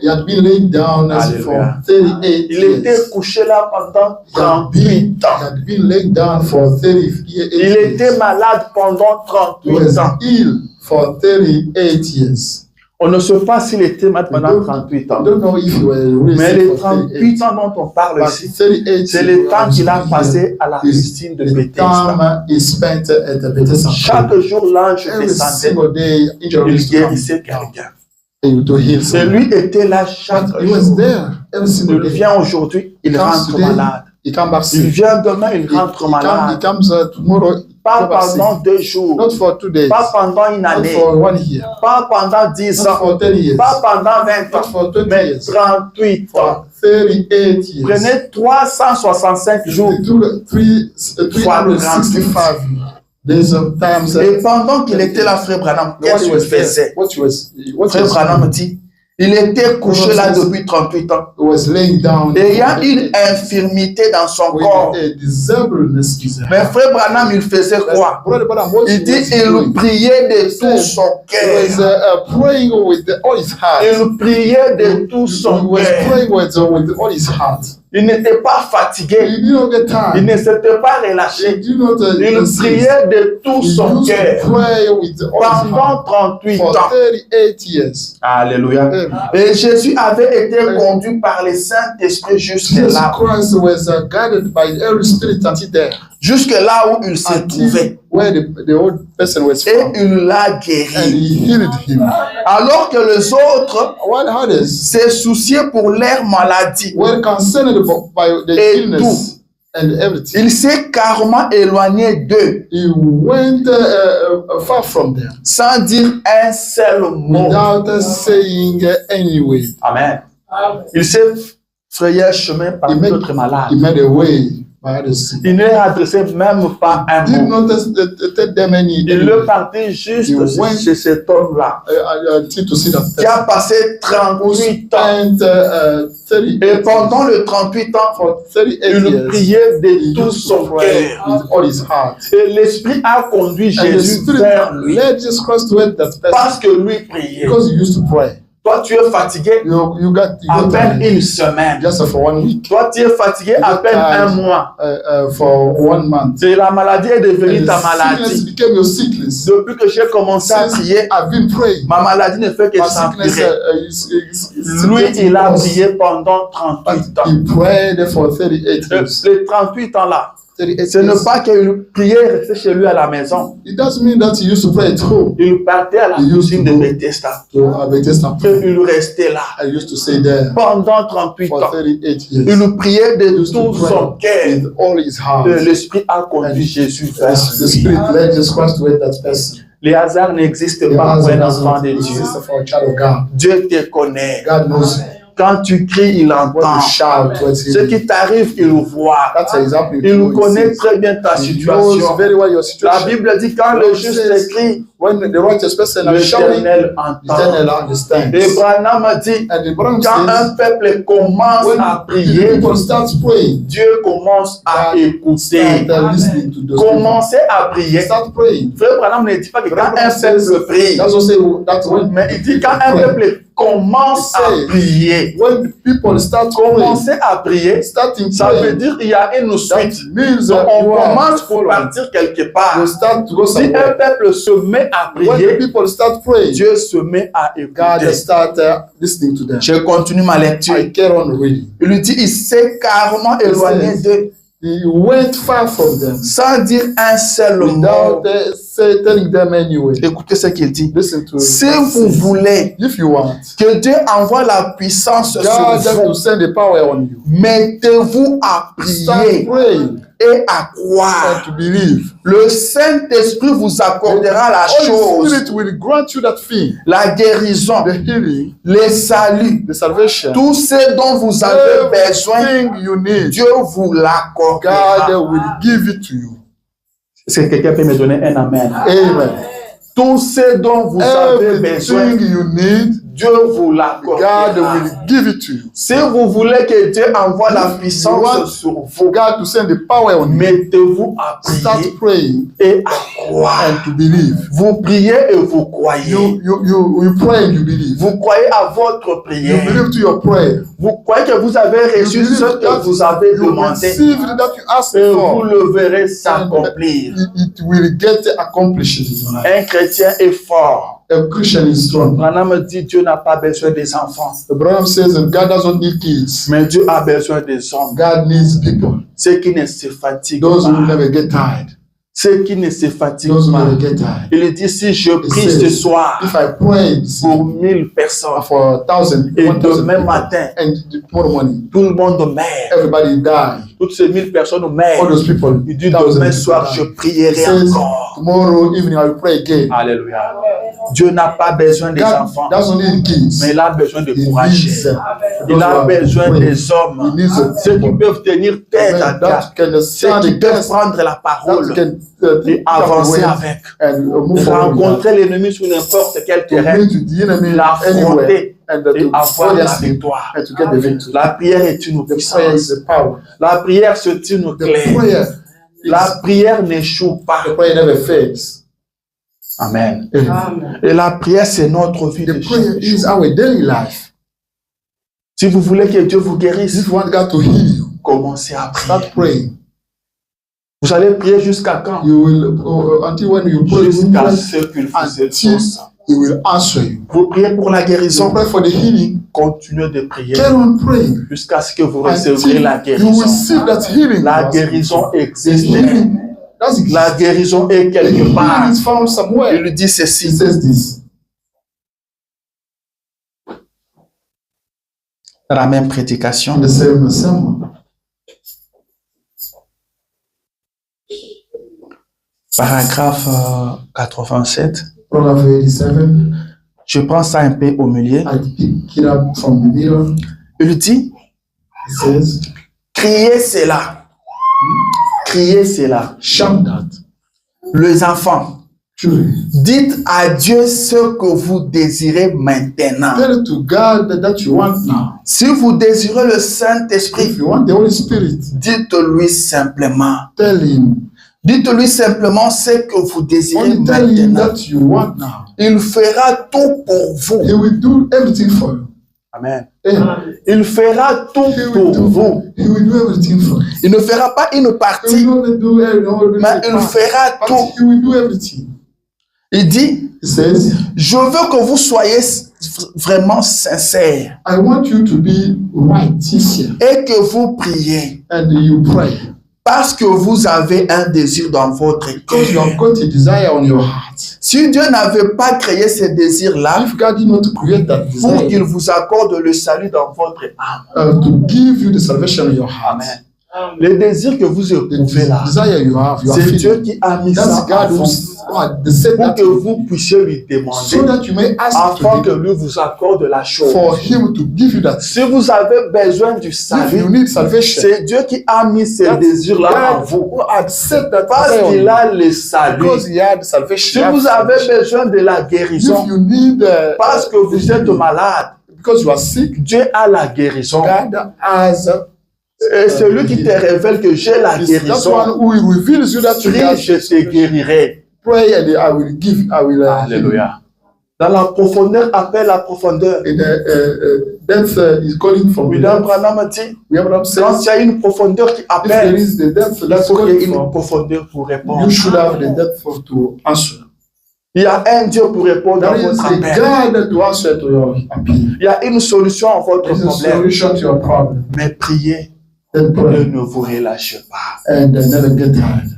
He had been laid down for Alléluia. 38 Il years. était couché là pendant 38 ans. He had been laid down for 38 years. Il était malade pendant He 38 was ans. ill for 38 years. On ne sait pas s'il était malade pendant 38 I ans. don't know if he was really Mais sick les for 38 ans dont on parle But ici, 38 c'est le temps qu'il a years passé à la is piscine de the Bethesda. time he spent at the Bethesda. Chaque jour, l'ange Every descendait, single day, angel il used to come guérissait quelqu'un. to heal Et someone. lui était là chaque But he was jour. there every single Il day. vient aujourd'hui, il comes rentre today, malade. He comes back Il sick. vient demain, il rentre He malade. comes tomorrow. Pas he comes back sick. pendant 2 jours, Not for 2 days. pas pendant une Not année, for 1 year. pas pendant 10 Not ans, for 10 years. pas pendant 20 Not ans, for 20 mais years. 38 ans. For 38 years. Prenez 365 jours. They took 365 days of times. Et pendant qu'il était là, Frère Branham, qu'est-ce qu'il faisait? Frère Branham dit, il était couché là depuis 38 ans. was laying down Et il y a une infirmité dans son with corps. a disableness. Mais Frère Branham, il faisait quoi? Il dit, il priait de tout son He was cœur. praying with all his heart. Il priait de tout He son was cœur. praying with all his heart. Il n'était pas fatigué. He did not get tired. Il ne s'était pas He relâché. did not Il priait de tout He son used to cœur pray with all his pendant heart 38 for ans. 38 years. Alléluia. Amen. Et Jésus avait été conduit par le Saint-Esprit jusque Jesus là. Christ was guided by the Holy Spirit until there, Jusque là où il se trouvait. where the old person was Et from, il l'a and guéri. he healed him. Alors que les autres While others se souciaient pour leur maladie. were concerned by the Et illness and everything, Il s'est carrément éloigné d'eux he went far from them sans dire un seul mot. without saying any word. Amen. Il s'est frayé un chemin par He made- d'autres malades. He made a way by others. Il ne leur adressait même pas un Did mot. not tell them any Il le partit juste chez cet homme-là until to see that qui a person. passé 38 ans. And 38 Et pendant les 38 ans, for 38 il years, priait de he tout used to son pray cœur. with all his heart. Et l'Esprit a conduit And the Jésus Spirit vers lui led Jesus Christ to help that person parce que lui priait. because he used to pray. Toi, tu es fatigué You got à peine tired une semaine. just for 1 week, Toi, tu es fatigué à peine un mois. for 1 month. Et la maladie est devenue And ta the sickness maladie. became your sickness. Depuis que j'ai commencé à Since prier, I've been praying, ma maladie ne fait que my sickness s'empirer. is Lui, getting il a worse. prié pendant 38 ans. He prayed for 38 years. Les 38 ans-là, 38 ce n'est years. pas qu'il priait rester chez lui à la maison. It doesn't mean that he used to pray at home. Il partait à la Il used cuisine to de go Bethesda. to Bethesda. Et il restait là I used to stay there pendant 38 for ans. 38 years. Il priait de Used to tout son pray cœur. with all his heart. Et l'Esprit a conduit Jésus vers The lui. Spirit led Jesus Christ to help that person. Les hasards n'existent The pas pour answer un does enfant not de Dieu. exist for a child of God. Dieu te connaît. God knows you. Quand tu cries, il When entend. you shout towards Ce him, qui t'arrive, il voit. that's exactly Il what he connaît sees. très bien ta He knows situation. very well your La situation. Bible dit quand le juste crie, When the righteous person is shouting, l'Éternel entend. eternal understands. Et Branham a dit, And the Bible quand un says, peuple commence when à the prier, people start praying, Dieu commence à God écouter. start listening to those people. Commencez à prier. Start praying. Frère Branham ne dit pas que quand un Branham says, peuple prie, that's what say that mais il dit quand un peuple commence à prier. when the people start praying, Commencer à prier, starting ça veut praying, dire qu'il y a une that suite. means Donc on you are commence pour following. partir quelque part. You start to go Si un somewhere. peuple se met à When the prier, people start praying, Dieu se met à God écouter. start listening to them. Je continue ma lecture. I carry on reading. Il lui dit, il s'est carrément éloigné d'eux, He went far from them sans dire un seul mot. without telling them anyway. Écoutez ce qu'il dit. Listen to Si it. vous voulez If you want que Dieu envoie la puissance God sur just to vous, send the power on you, mettez-vous à start prier praying et à and croire. to believe. Le Saint-Esprit vous accordera la Holy chose, Spirit will grant you that thing, la guérison, the healing, le salut, the salvation, tout ce dont vous avez besoin, everything you need. Dieu vous l'accordera. God will give it to you. Est-ce que quelqu'un peut me donner un amen? Amen. Tout ce dont vous avez besoin, Everything you need, Dieu vous God l'accordera. will give it to you. Si vous voulez que Dieu envoie la puissance sur vous, For God to send the power on you, mettez-vous à start prier praying et à croire. and to believe. Vous priez et vous croyez. You pray and you believe. Vous croyez à votre You prière. believe to your prayer. Vous croyez que vous avez reçu You ce believe que that vous avez you demandé. received that you asked Et vous for. le verrez s'accomplir. It will get accomplished in your life. Un chrétien est fort. A Christian is strong. Branham dit Dieu n'a pas besoin des enfants, Abraham says that God doesn't need kids. mais Dieu a besoin des hommes. God needs people. Ceux qui ne se fatiguent Those who will pas. never get tired. Ceux qui ne se fatiguent Those who pas. never get tired. Il dit si je He prie ce says, soir if I pray pour 1000 personnes for 1,000, et 1,000 demain people, matin and tomorrow morning, tout le monde meurt, everybody die. toutes ces 1000 personnes All meurent, those people, il dit 1,000 demain people soir die. je He prierai says, encore. tomorrow evening I will pray again. Alléluia. Dieu n'a pas besoin des God enfants, doesn't need kids. mais il a besoin de He courageux. needs Il a besoin des hommes, He needs ceux qui peuvent tenir tête à that tête, can ceux stand qui peuvent against, prendre la that parole can et avancer avec, and move forward with rencontrer l'ennemi sur n'importe quel that. To terrain, meet the enemy anywhere l'affronter and et to avoir la fight victoire. and to get the victory. La prière est une The prayer puissance. is the power. La prière se tient The clair. prayer, La prière n'échoue pas. the prayer never fails. Amen. Amen. Et la prière, c'est notre vie de The prayer chaque jour. is our daily life. Si vous voulez que Dieu vous guérisse, If you want God to heal you, Commencez à prier. Start praying. Vous allez prier jusqu'à quand? You will until when you pray, Jusqu'à ce qu'il vous exauce. He will answer you. Vous priez pour la So guérison. pray for the healing. Continuez de prier Carry on praying jusqu'à ce que vous recevrez until la you guérison. receive that healing. La guérison The existe. healing, that's it. La guérison est The quelque healing part. is found somewhere. Il lui dit He ceci. says this. Dans la même prédication. In the same sermon. Paragraphe 87. Paragraph 87. Je prends ça un peu au milieu. I pick it up from the middle. Il dit, It says, criez cela. Criez cela. shout that. Les enfants, Children, dites à Dieu ce que vous désirez maintenant. tell to God that you want now. Si vous désirez le Saint-Esprit, If you want the Holy Spirit, dites-lui simplement. tell Him. Dites-lui simplement ce que vous désirez Only tell Him maintenant. that you want now. Il fera tout pour vous. He will do everything for you. Amen. Amen. Il fera tout He will pour do. vous. He will do everything for you. Il ne fera pas une He partie, will not do everything. mais il fera But tout. He will do everything. Il dit, He says, je veux que vous soyez vraiment sincères I want you to be right, sincere, et que vous priez and you pray. parce que vous avez un désir dans votre Because you cœur. have got a desire on your heart. Si Dieu n'avait pas créé ce désir-là If God did not create that pour qu'il desire vous accorde le salut dans votre âme, to give you the salvation in your heart, Amen. Le désir que vous the éprouvez là, desire you are c'est Dieu feeling. qui a mis That's ça en God vous who said pour that que vous puissiez lui so demander that you may ask afin que to him lui vous accorde la chose. for him to give you that. Si vous avez besoin du If salut, you need salvation, c'est Dieu qui a mis ce désir-là en God vous. who had set that Parce desire on qu'il you. a le salut. Because he had Si salvation. vous avez besoin de la guérison, If you need parce que vous êtes malade, because you are sick, Dieu a la guérison. God has Et celui qui te révèle que j'ai la that guérison, one who reveals you that you prie, have. je te guérirai. Pray and I will give. I will. Alléluia. Dans la profondeur, appelle la profondeur. In depth is calling from William Branham dit, We have not said quand il y a une profondeur qui if there appelle, is the depth il that's faut qu'il y ait calling une from, profondeur pour répondre. you should have the depth to answer. Il y a un Dieu pour répondre à There is votre a appel. God to answer to your appeal. Il y a une solution à votre There is a problème. solution to your problem. Mais priez Then et pray ne vous relâchez pas. and never get tired.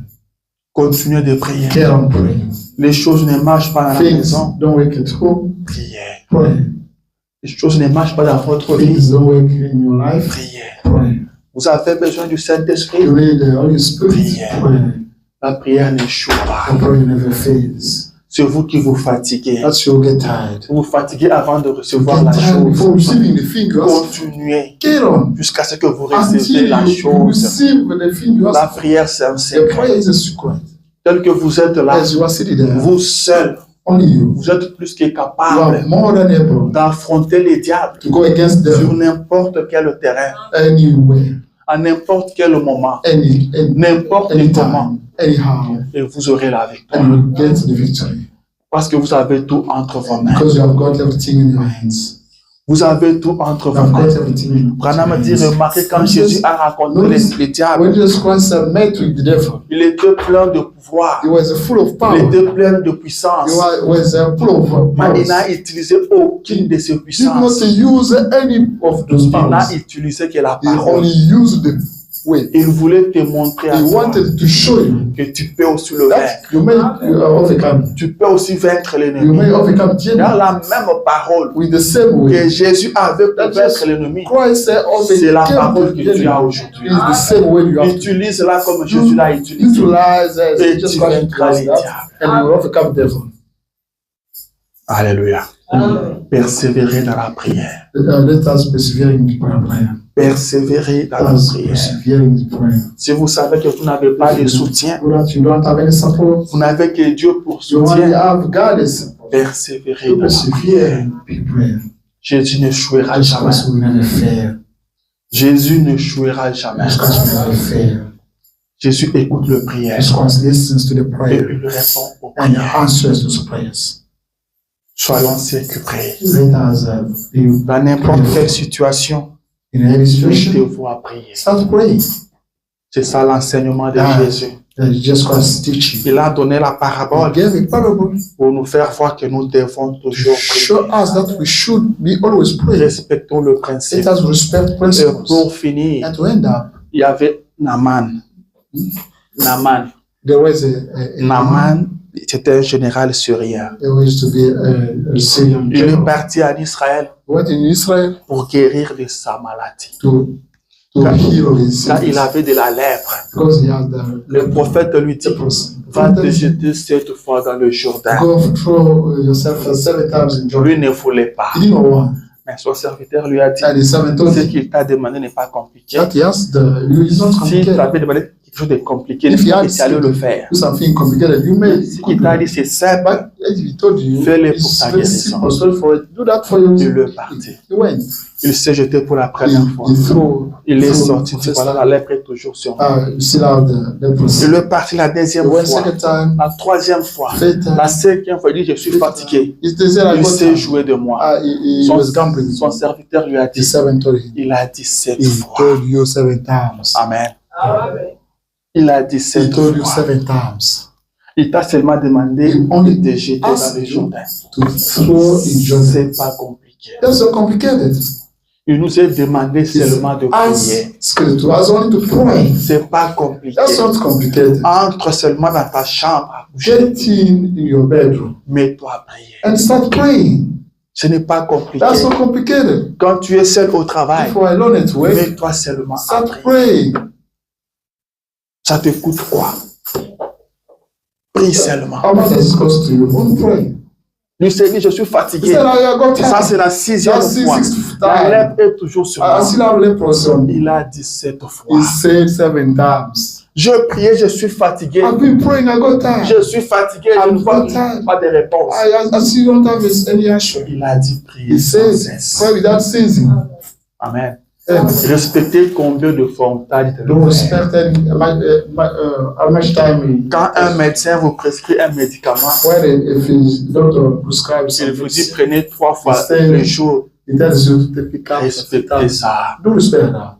Continuez de prier. Get on praying. Les choses ne marchent pas dans la Things maison. don't work at home. Priez. Pray. Les choses ne marchent pas dans votre vie. Things don't work in your life. Priez. Pray. Vous avez besoin du Saint-Esprit. You need the Holy Spirit. Priez. Pray. La prière n'échoue pas. The prayer never fails. C'est vous qui vous fatiguez. That's you'll get tired. Vous vous fatiguez avant de You recevoir get la tired chose. before receiving the thing you ask. Continuez Get on. jusqu'à ce que vous recevez Until la you chose. receive the thing you La ask. prière, c'est un The secret. prayer is a secret. Tel que vous êtes là, As you are sitting there, vous seul, only you. vous êtes plus que You capable are more than able d'affronter les diables to go against sur them n'importe quel terrain, anywhere, à n'importe quel moment, any n'importe comment, anytime, anyhow, et vous aurez la victoire. and you get the victory. Parce que vous avez tout entre vos mains. Because you have got everything in your hands. Vous avez tout entre You vos have mains. got everything in your Branham dit, hands. remarquez quand Jésus a rencontré les diables, When Jesus Christ met with the devil, il était plein de pouvoir, he was full of il power. était plein de puissance, He was full of mais powers. il n'a utilisé aucune de ces He did not puissances. use any of those Il n'a powers. utilisé que la He parole. only used the way. Il voulait te montrer à He toi wanted to show you que tu peux aussi le that vaincre. you may overcome. Tu peux aussi vaincre You l'ennemi. may overcome Dans Jimmy la même parole with the same que way. Jésus avait pour That vaincre l'ennemi, Christ said c'est la overcame parole the que tu as enemy. aujourd'hui. Is the same way you have to Utilise-la comme Jésus l'a utilisé. utilize Et just tu Christ vaincras does les that, diables. and you will overcome devil. Alléluia. Persévérer dans la prière. Let us persevere in prayer. Persévérer dans la Let us prière. persevere in prayer. Si vous savez que vous n'avez pas de soutien, So that you don't have any support, vous n'avez que Dieu pour you only soutien, have God as support. persévérez To dans la persevere prière. in prayer. Jésus ne jouera Jesus jamais. Christ will never fail. Jésus ne jouera jamais. Jesus Christ will never fail. Jésus écoute le prière Jesus Christ listens to the et prayer il répond aux and prières. answers those prayers. Soyons ceux qui prient. Let us be Dans n'importe quelle situation, in any situation, mettez-vous à prier. start praying. C'est ça l'enseignement de Jésus. Jesus Christ teaching. Il a donné la He parabole gave a parable pour nous faire voir que nous devons to toujours prier. show us that we should be always praying. Respectons le principe. Let us respect Et principles. pour finir, And to end up, il y avait Naaman. there was a Naaman, c'était un général syrien. There used to be a Syrian Il est general parti en Israël who went in Israel pour guérir de sa maladie. to heal his Quand il sickness avait de la lèpre, because he had the le prophète lui dit, leprosy. va te jeter 7 fois dans le Jourdain. Go throw yourself 7 times in Jordan. Lui ne voulait pas. He didn't want. Mais son serviteur lui a dit, And the servant told ce him qu'il t'a demandé n'est pas compliqué. that he asked it's not Si tu complicated. avais demandé quelque chose de compliqué, If he il had tu allais le faire. do something complicated, you may. Ce qu'il t'a dit, c'est simple. But if he told you, Fais-le pour it's ta very guérison. simple, straightforward. Do that for you. Il est parti. He went. Il s'est jeté pour la première fois. He threw. Il est threw sorti. first Voilà, la lèpre est toujours sur moi. you still have the leprosy. Il est parti la He deuxième went fois. second time. La troisième fois. Third time. La cinquième fois, il dit, je suis fatigué. He said, I Il got s'est time. joué de moi. He was gambling. Son serviteur lui a The dit, servant told him. il a dit 7 He fois. told you 7 times. Amen. Il a dit He 7 told you fois. 7 times. Il t'a seulement demandé He only de jeter dans asked le you Jourdain. to throw in Jordan. C'est pas compliqué. That's so complicated. Il nous a demandé seulement de prier. Ask to us only to pray. C'est pas compliqué. That's not complicated. Entre seulement dans ta chambre à coucher. Get in your bedroom Mets-toi à prier. and start praying. Ce n'est pas compliqué. That's not complicated. Quand tu es seul au travail, If you are alone at work, mets-toi seulement à start prier. praying. Ça te coûte quoi? Prie seulement. How much does it cost to you? Only pray. Lui s'est dit, je suis He fatigué. said, I got Ça, time. c'est la 6e That's fois. 6th La time. lèpre est toujours sur I moi. still have leprosy on me. Il a dit 7 fois. He said 7 times. Je priais, je suis fatigué. I've been praying, I got time. Je suis fatigué, je ne vois pas de réponse. I still don't have any answer. Il a dit prier He sans says, cesse. pray without ceasing. Amen. And Respectez combien de fois on t'a dit de le don't faire. respect how much time Quand un médecin vous prescrit un médicament, if his doctor prescribes il vous dit something, prenez 3 fois Stay- le jour. he tells you to take up Respectez ça. Don't respect that.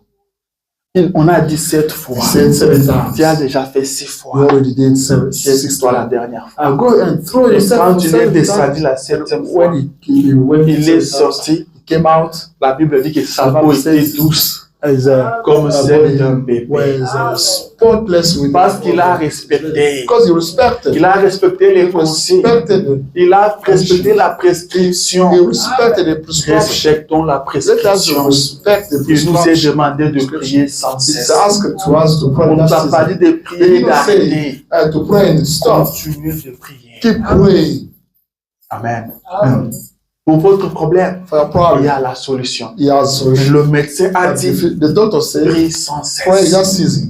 On a dit 7 fois. He said 7 times. Tu as déjà fait 6 You fois. already did 6 C'est toi la times. dernière fois. I'll go and throw Et yourself quand il est 7 descendu times. la 7e fois, When il est he sorti. came out, La Bible dit que sa peau était douce as comme celle d'un body bébé. was spotless with Parce qu'il a respecté. because he respected. Il a respecté les He consignes. respected. Il a respecté la prescription. He respected the prescription. Respectons la Let us prescription. respect the Il nous est prescription. demandé de prier sans It's cesse. asked to us to pray. On ne That t'a pas is dit de prier et d'arrêter. to pray and stop. Continue de prier. Keep praying. Amen. Pour votre problème, For your il y problem, a la solution. he has solution. Le médecin a And dit, if the doctor said, prie sans pray cesse. that season.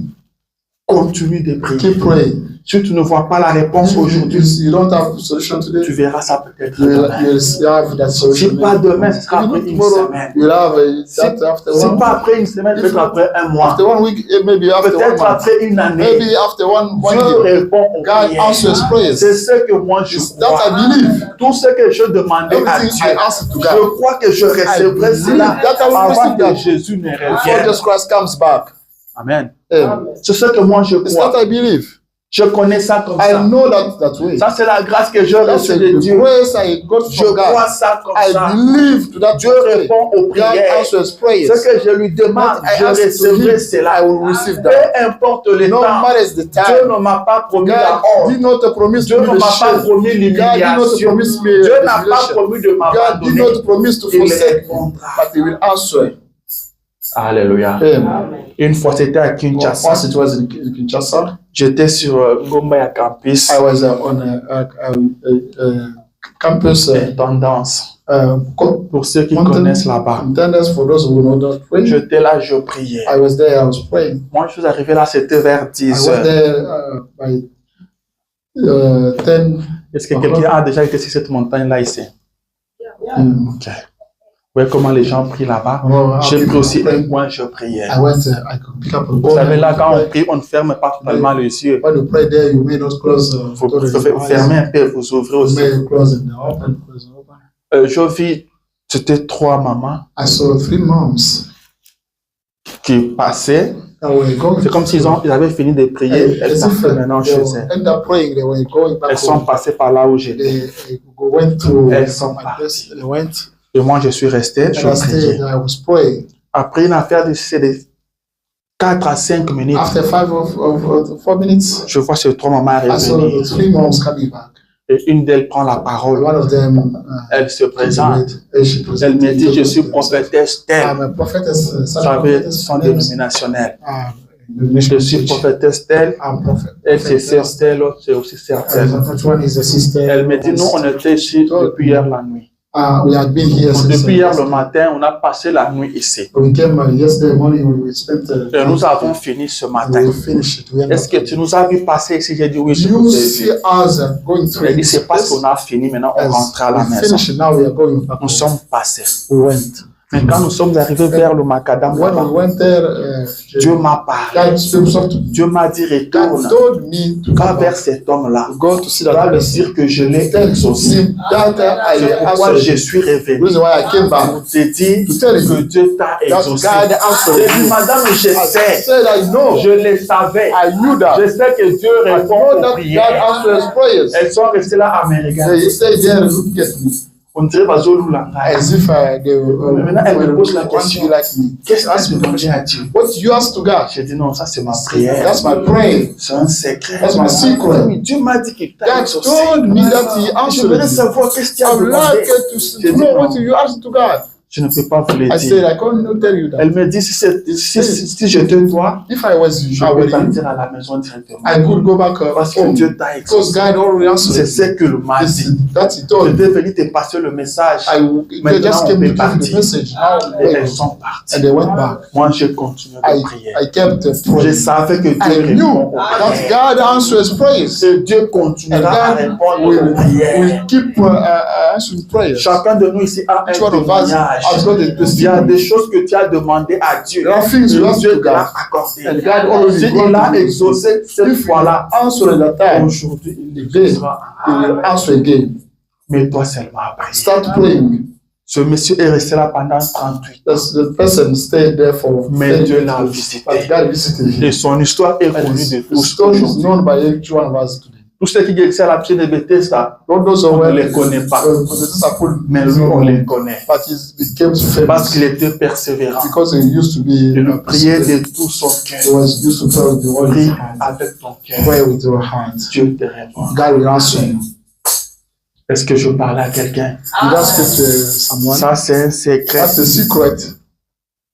Continue de prier. Keep praying. Si tu ne vois pas la réponse aujourd'hui, You don't have solution tu today. verras ça peut-être You demain. will have that Si solution. pas demain, ce sera Even après une tomorrow, semaine. you'll have that after Si one. pas après une semaine, peut-être après un mois. After 1 week, maybe after 1 Peut-être month. après une année. Maybe after one Dieu year. répond aux God prières. answers prayers. C'est ce que moi je That I crois. believe. Tout ce que je demandais à Everything Dieu, I ask to God. je crois que je recevrai believe cela that I will avant receive que that. Jésus ne Before revienne. Jesus Christ comes back. Amen. Amen. C'est ce que moi je It's crois. that I believe. Je connais ça comme I ça. know that way. Ça, c'est la grâce que je That's reçois de the Dieu. grace I got Je from crois God. ça comme I ça. believe to that Dieu way. répond aux God prières. answers prayers. Ce que je lui demande, What I je ask to recevrai him, cela. I will receive that. Peu importe le No temps, matter the Dieu time. ne m'a pas promis la God honte. did not promise Dieu to ne me m'a the pas shame. promis God did not l'humiliation. promise me Dieu n'a pas humiliation. promis de God did m'abandonner. not promise to Il forsake me, répondra. but He will answer. Alléluia. Amen. Une fois, c'était à Kinshasa. Once it was in Kinshasa, J'étais sur Ngomba Campus. I was on a campus Tendance. Pour ceux qui Mountain. connaissent là-bas. attendance for those who know that way. J'étais là, je priais. I was there, I was praying. Moi, je suis arrivé là, c'était vers I 10 was heures. there by 10. Est-ce que quelqu'un a déjà été sur cette montagne-là ici? Ok. Vous voyez comment les gens prient là-bas? J'ai pris aussi un coin, je priais. I went, I could pick up a Vous savez, là, quand on prie, on ne ferme pas totalement les yeux. When you pray there, you may not close. Vous fermez un peu, vous ouvrez You aussi. may close and open. Close and open. Je vis, c'était 3 mamans. I saw 3 moms. qui passaient. They were going. C'est comme s'ils avaient fini de prier. Elles As if partaient maintenant they chez were elles. end up praying, they were going back Elles sont home. passées par là où j'étais. They went to Elles sont my parties. place. They went Et moi, je suis resté, je and I stayed. priais. I was praying. Après une affaire de 4 à 5 minutes, After 4 minutes, je vois ces 3 mamans I saw revenir. the 3 moms coming back. Et une d'elles prend la parole. One of them, Elle se présente. she Elle me dit, je suis presented. prophétesse telle. I'm a prophetess. Vous savez, son dénominationnel. Je Je suis prophétesse telle. I'm prophet. Elle, c'est sœur telle, l'autre, c'est aussi sœur telle. That one is a sister. Elle me dit, nous, on était ici depuis hier la nuit. We had been here Donc, since depuis hier le yesterday. matin, on a passé la nuit ici. We came yesterday morning. We spent. Et nous avons fini ce matin. We finished. We Est-ce que tu nous as vu passer ici? J'ai dit oui, je You vous ai see vu. us going through. Elle dit, c'est parce qu'on a fini, maintenant on rentre à la We maison. finished. Now we are going back. Nous sommes passés. We went. Mais quand nous sommes arrivés vers le macadam, When we là-bas, went there, Dieu m'a parlé. God spoke to me. Dieu m'a dit, retourne. God told me to Va come vers back, cet homme-là. to go to see Tu vas that lui person. dire que je l'ai Tell exaucé. him that C'est I pourquoi je answered. suis The revenu. reason why I came back. Pour te dire To tell que you Dieu t'a that exaucé. God answered J'ai dit, you. madame, je I sais. said I know. Je le savais. I knew that. Je sais que Dieu I répond know aux that prières. God answers prayers. Elles sont restées là à me regarder. They stay there and look at me On dirait Bazolou là. as if they Maintenant, elle me pose la want to question. be like me. Qu'est-ce que tu demandais à Dieu? What you ask to God? J'ai dit non, ça c'est ma prière. That's my prayer. C'est un secret. That's my secret. Oui, Dieu m'a dit qu'il t'a God exaucé. told me that He Je answered voudrais me. savoir qu'est-ce que tu as I would demandé. like to know what you asked to God. Je ne peux pas vous le I said dire. I can't tell you that. Elle me dit si je te dois, If I was je you, I peux would partir à la maison directement. I could go back Parce que home Dieu t'a because exaucé. God already C'est answered. ce que le m'a dit. That's He Je told me. devais venir te passer le message. They Maintenant, just on came peut to give me the partir. message. Et elles Now, sont parties. and they went back. Moi, j'ai continué de prier. I kept Je praying. savais que Dieu I répond knew aux prières. that God answers prayers. Que Dieu continuera à And répondre God aux prières. will keep answering prayers. Chacun de nous ici a un Each one of us témoignage. has got a Il y a testimony. des choses que tu as demandé à Dieu. There are things you Et ask Dieu to te l'a God. accordé. And God already Si il a granted it. exaucé cette If fois-là, you answer at that time, aujourd'hui, il Today, exaucera. He will answer again. Mais toi seulement à prier. Start praying. Ce monsieur est resté là pendant 38 ans. The person stayed there for Mais 10 Dieu l'a years, visité. but God visited him. Et son histoire est And connue de his tous story is aujourd'hui. known by each one of us today. Tous ceux qui guérissent à la pied de Bethesda, All those who on were ne les connaît pas. because the disciples, Mais lui, on les connaît. but he became Parce qu'il famous était persévérant. because he used to be Il le priait de tout son he cœur. was used to pray with all Prie his hands. avec ton cœur. Pray with your hands. Dieu te répond. God will answer you. Est-ce que je parle à quelqu'un? You just get to someone. Ça, c'est un secret That's the secret.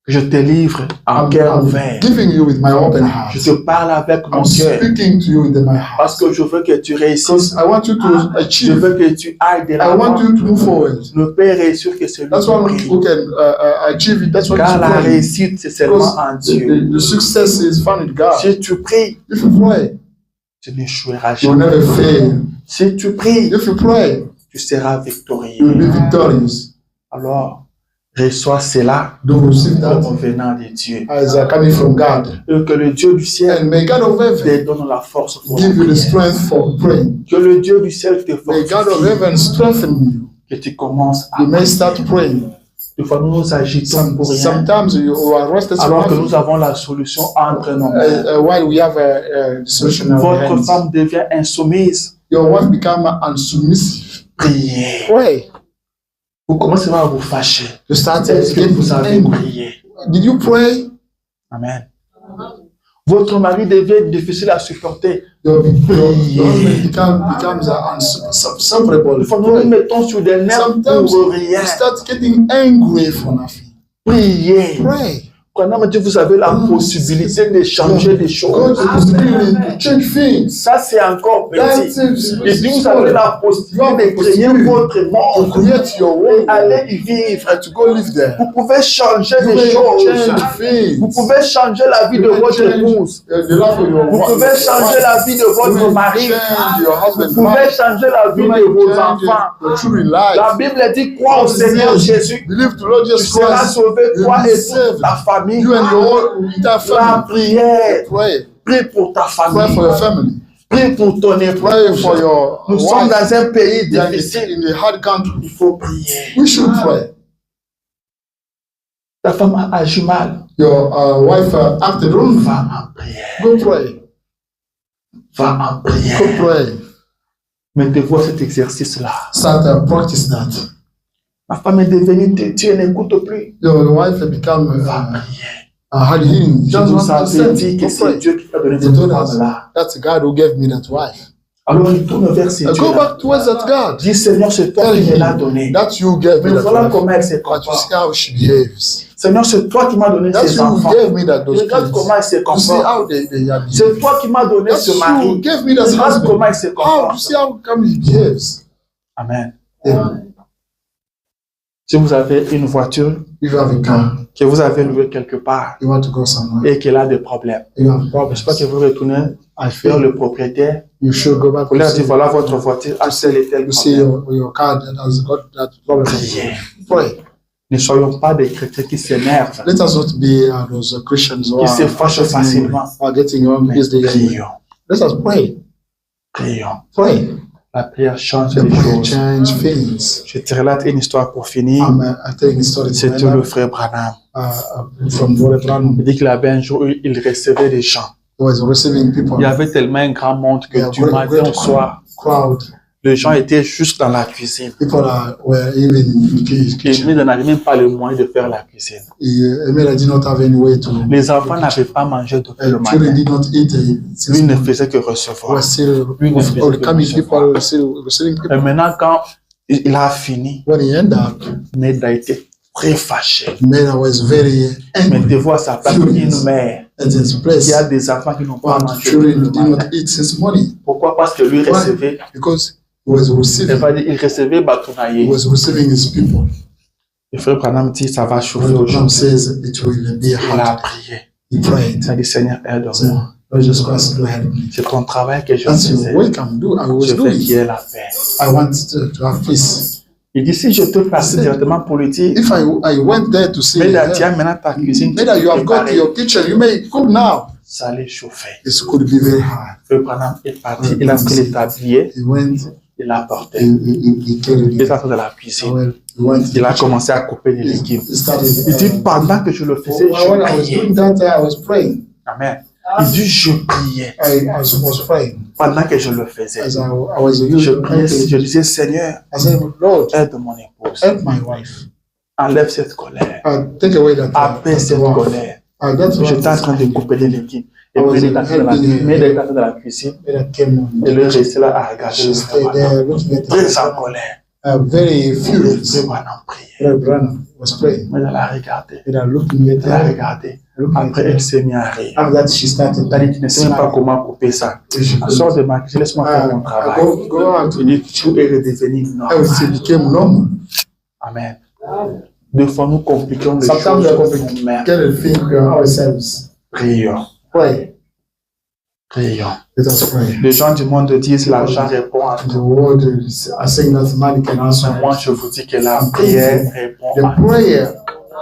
que je te livre en cœur ouvert. Giving you with my open Je heart. te parle avec mon I'm cœur speaking to you with my heart. parce que je veux que tu réussisses. Because I want you to Je achieve. veux que tu ailles de I l'avant. want you to move forward. Ne peux réussir que celui That's qui one prie. who can achieve it. That's what Car la you pray. réussite, c'est seulement en Dieu. The success is found in God. Si tu pries, If you pray, tu n'échoueras you will jamais. never fail. Si tu pries, If you pray, tu seras you will victorieux. be victorious. Alors, reçois cela Do receive that comme venant de Dieu. as coming from God. Et que le Dieu du ciel And may God of heaven te donne la force pour la give you the prière. strength for praying. Que le Dieu du ciel te May God of fortifie. heaven strengthen you. Que tu commences à You may start praying. Des fois, nous nous agitons pour rien. Sometimes you are restless Alors que enough, nous avons la solution entre nos mains. while we have a solution in our Votre hands. femme devient insoumise. Your wife become unsubmissive. Priez. Pray. Vous commencez à vous fâcher. You start Est-ce que getting vous avez angry. prié? Did you pray? Amen. Votre mari devient difficile à supporter. Your husband becomes unsufferable. Des fois, nous nous mettons sur des nerfs Sometimes pour rien. you start getting angry for nothing. Priez. Pray. Pendant que vous avez la possibilité de changer des God choses. has the possibility to change things. Ça, c'est encore That petit. is Et puis, vous avez la possibilité de créer votre to monde. create your Et own aller y vivre. and to go live there. Vous pouvez changer You des may choses. change things. Vous pouvez changer la vie de You may votre change, épouse. the life of your Vous wife. pouvez changer la vie de You votre may mari. change your Vous husband's pouvez life. changer la vie You may de vos change enfants. your children's life. La Bible dit crois au Seigneur Jésus. Believe to Lord Tu Jesus seras Christ. sauvé, You'll toi be et saved. toute ta famille. You and your entire La family. prière. Pray. Prie pour ta Pray for famille. your family. Prie pour ton Pray épouse. for your Nous sommes wife. dans un pays We are difficile. in a hard country. Il faut prier. We should pray. Ta femme a agi mal. Your wife acted wrong. Va en prière. Go pray. Va en prière. Go pray. Mettez-vous à cet exercice-là. Start practice that. Ma femme est devenue têtue, elle n'écoute plus. Your wife become Va en prière. hard hearing. Je vous avais dit que c'est Dieu qui t'a donné cette femme-là. That's God who gave me that wife. Alors il tourne vers ces Go dieux. back towards that God. Dis Seigneur, c'est toi qui me l'as donné. That you gave me Mais that voilà wife. comment elle se But you comporte. see how she behaves. Seigneur, c'est toi qui m'as donné That's ces you enfants. gave me that those Regarde kids. comment elle se You see comporte. how they are C'est behaving. toi qui m'as donné That's ce you mari. gave me that Regarde husband. comment il se How you comporte. see how come he behaves? Amen. Yeah. Si vous avez une voiture If you have a car, que vous avez louée quelque part you want to go somewhere, et qu'elle a des problèmes, you have je sais pas que problems. vous retournez I vers feel le propriétaire you should go back pour leur dire to voilà votre voiture a tel et tel you see problème. your car that has got that problem. Priez. Pray. Ne soyons pas des chrétiens qui s'énervent, Let us not be those Christians who qui se fâchent facilement. are getting wrong Mais this day. prions, Let us pray. prions. Pray. La prière change The les prayer choses. change things. Je te relate une histoire pour finir. I tell you a story C'était le frère Branham. from Brother Branham. Il dit qu'il avait un jour, il recevait des gens. He was receiving people. Il y avait tellement un grand monde que Yeah, du great- matin great au soir, crowd. les gens étaient juste dans la cuisine. People were even in the Et kitchen. lui n'avait même pas le moyen de faire la cuisine. Emile did not have any way to. Les enfants n'avaient pas mangé depuis le Children matin. did not eat since Lui ne morning. faisait que Were recevoir. still Lui ne faisait all que coming recevoir. people, still receiving Et people. maintenant, quand il a fini, When he ended up, Ned a été très fâché. Mela was very angry Mettez-vous à sa place, une mère at his place. qui a des enfants qui n'ont pas But mangé depuis children le did not matin. eat since morning Pourquoi? Parce que lui recevait, because he was il receiving. recevait He Batounaye. was receiving his people. Le frère Branham dit, ça va chauffer John aujourd'hui. says it will be Il a hard. prié. He prayed. Il a dit, Seigneur, aide-moi. So, Lord Jesus Christ, do help me. C'est ton travail que je That's faisais. the work I'm doing. I was Je veux qu'il y doing. ait la paix. I want to have peace. Il dit, si je te place directement pour lui dire, If I went there to see, mais là, tu as maintenant ta cuisine, maybe you have got préparée, your kitchen, you may cook now. ça allait chauffer. It could be very hard. Le Branham est parti, il a pris les tabliers, He went, il l'a porté. he carried Il est it. entré dans la cuisine. Well, he went to Il a the kitchen. commencé à couper les légumes. He started. Il dit, pendant que je le faisais, when I was je doing priais. that, I was praying. Amen. Il dit, je priais. I was praying Pendant que je le faisais, as I was je priais, je using. disais, Seigneur, I said, Lord, aide mon épouse. help my wife. Enlève cette colère. Take away that. Apaise cette that colère. That's what J'étais en train de couper les légumes. Et I was puis, il est entré dans la helping cuisine. Mais il est entré dans la cuisine. that came on. Et lui restait là à regarder She le stayed frère there Branham. looking at Très en her. colère. Very Le furious. frère Branham priait. Brother Branham was praying. Mais elle a regardé. And I looking at Elle a her. regardé. Looking at Après, her. elle s'est mise à rire. After that, she started. Elle a dit, tu ne sais même pas comment couper ça. Sors de ma cuisine, laisse-moi faire mon travail. Go out. Il dit, tout est redevenu Everything normal. became normal. Amen. Deux fois, nous compliquons les Sometimes we choses complicate nous-mêmes. things ourselves. Prions. Pray. Prions. Let us pray. Les gens du monde disent, l'argent répond à The tout. word are saying that money can answer. Moi, je vous dis que la prière répond The à tout. prayer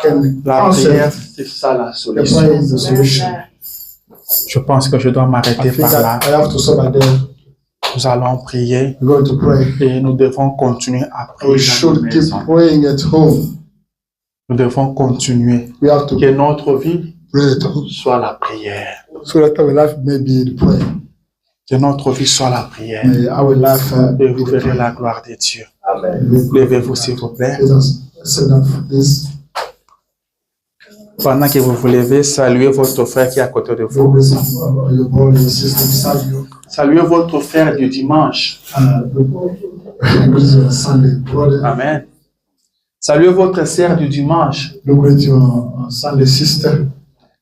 can La answer. prière, c'est ça la The solution. prayer is the solution. Je pense que je dois I m'arrêter think par là. that I have to stop right there. Nous allons prier We're going to pray. et nous devons continuer à prier We dans nos should keep maisons. praying at home. Nous devons continuer. We have to Que notre vie pray at home soit la prière. so that our life may be the prayer. Que notre vie soit la prière. May our life Et be vous the verrez prayer. la gloire de Dieu. Amen. Levez-vous, s'il vous plaît. Let us set up this. Pendant que vous vous levez, saluez votre frère qui est à côté de vous. Progress of your brother and sister beside you. Saluez votre frère du dimanche. Progress of Sunday brother. Amen. Saluez votre sœur du dimanche. Look at your Sunday sister.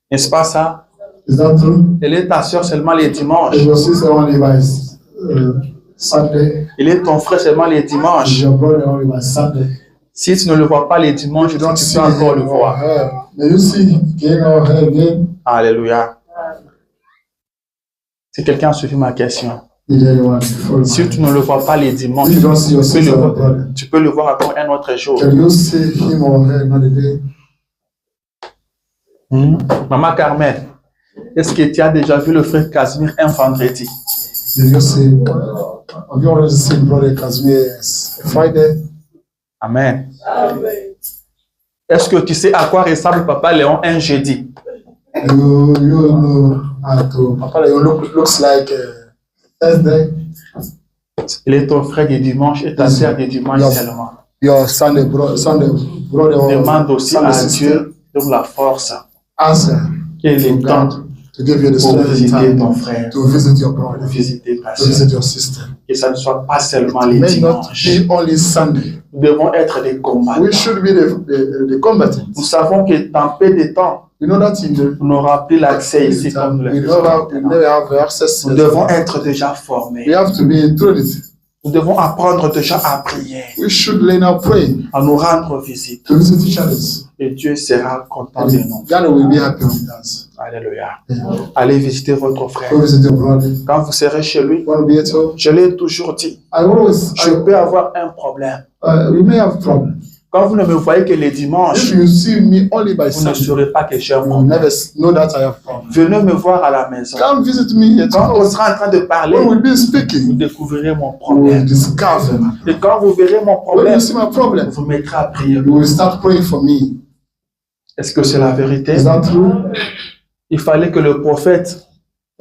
N'est-ce pas ça? Is that true? Elle est ta sœur seulement les dimanches. Is your sister only by Sunday? Il est ton frère seulement les Is dimanches. your brother only by Sunday? Si tu ne le vois pas les dimanches, donc tu peux encore le him or voir. her. May you see again or her again? Alléluia. Si quelqu'un a suivi ma question, Did anyone follow si tu ne le vois pas les dimanches, If you don't see your tu peux sister le or voir, brother, tu peux le voir encore un autre jour. can you see him or her another day? Maman Carmen, est-ce que tu as déjà vu le frère Casimir un vendredi? Did you see? Have you already seen Brother Casimir Friday? Amen. Est-ce que tu sais à quoi ressemble Papa Léon un jeudi? You know how to Papa Léon looks like Thursday. Il est ton frère du dimanche et ta sœur du dimanche seulement. Your Sunday brother Demande aussi Sunday à sister. Dieu de la force Ask et le temps to give you the pour strength and visiter ton time frère, to visit your brother, pour visiter ta to sœur. visit your sister. Que ça ne soit pas seulement les May not dimanches. be only Sunday. Nous devons être des combattants. We should be the combatants. Nous savons que dans peu de temps, We know that in the on n'aura plus l'accès ici comme nous le we faisons never maintenant. have access. Nous devons être déjà formés. We have to be intruded. Nous devons apprendre déjà à prier, We should learn how to pray, à nous rendre visite. to visit each other. Et Dieu sera content de nous. God will be happy with us. Alléluia. Allez visiter votre frère. Go visit your brother. Quand vous serez chez lui, Want to be at home? je l'ai toujours dit, je peux avoir un problème. We may have problem. Quand vous ne me voyez que les dimanches, If you see me only by vous ne Sunday, saurez pas que j'ai un you will problème. never know that I have problem. Venez me voir à la maison. Come visit me at Quand on home. sera en train de parler, When we'll be vous speaking, découvrirez mon we will problème. discover. Et quand vous verrez mon When problème, you see my problem, vous mettrez à prier. you will start praying for me. Est-ce que c'est la vérité? Is that true? Il fallait que le prophète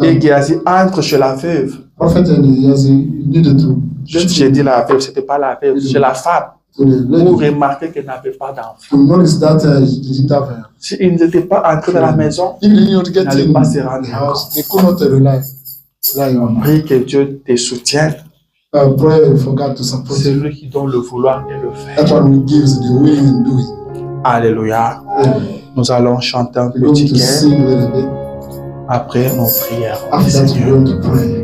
et Géasi entrent chez la veuve. Prophet Eliezer needed to J'ai dit la veuve, c'était pas la veuve, c'est la femme. to the Pour lady remarquer qu'elle n'avait pas d'enfant. to notice that she didn't have her. S'ils n'étaient pas entrés dans la maison, If they did not get n'allait in pas se rendre the house, they could not rely on her. prie que Dieu te soutienne. Pray for God to support C'est you. lui qui donne le vouloir et le That faire. one who gives the will and do it. Alléluia. Nous allons chanter un We're going petit to air sing a little bit. après nos prières. After that, we're Seigneur. going to pray.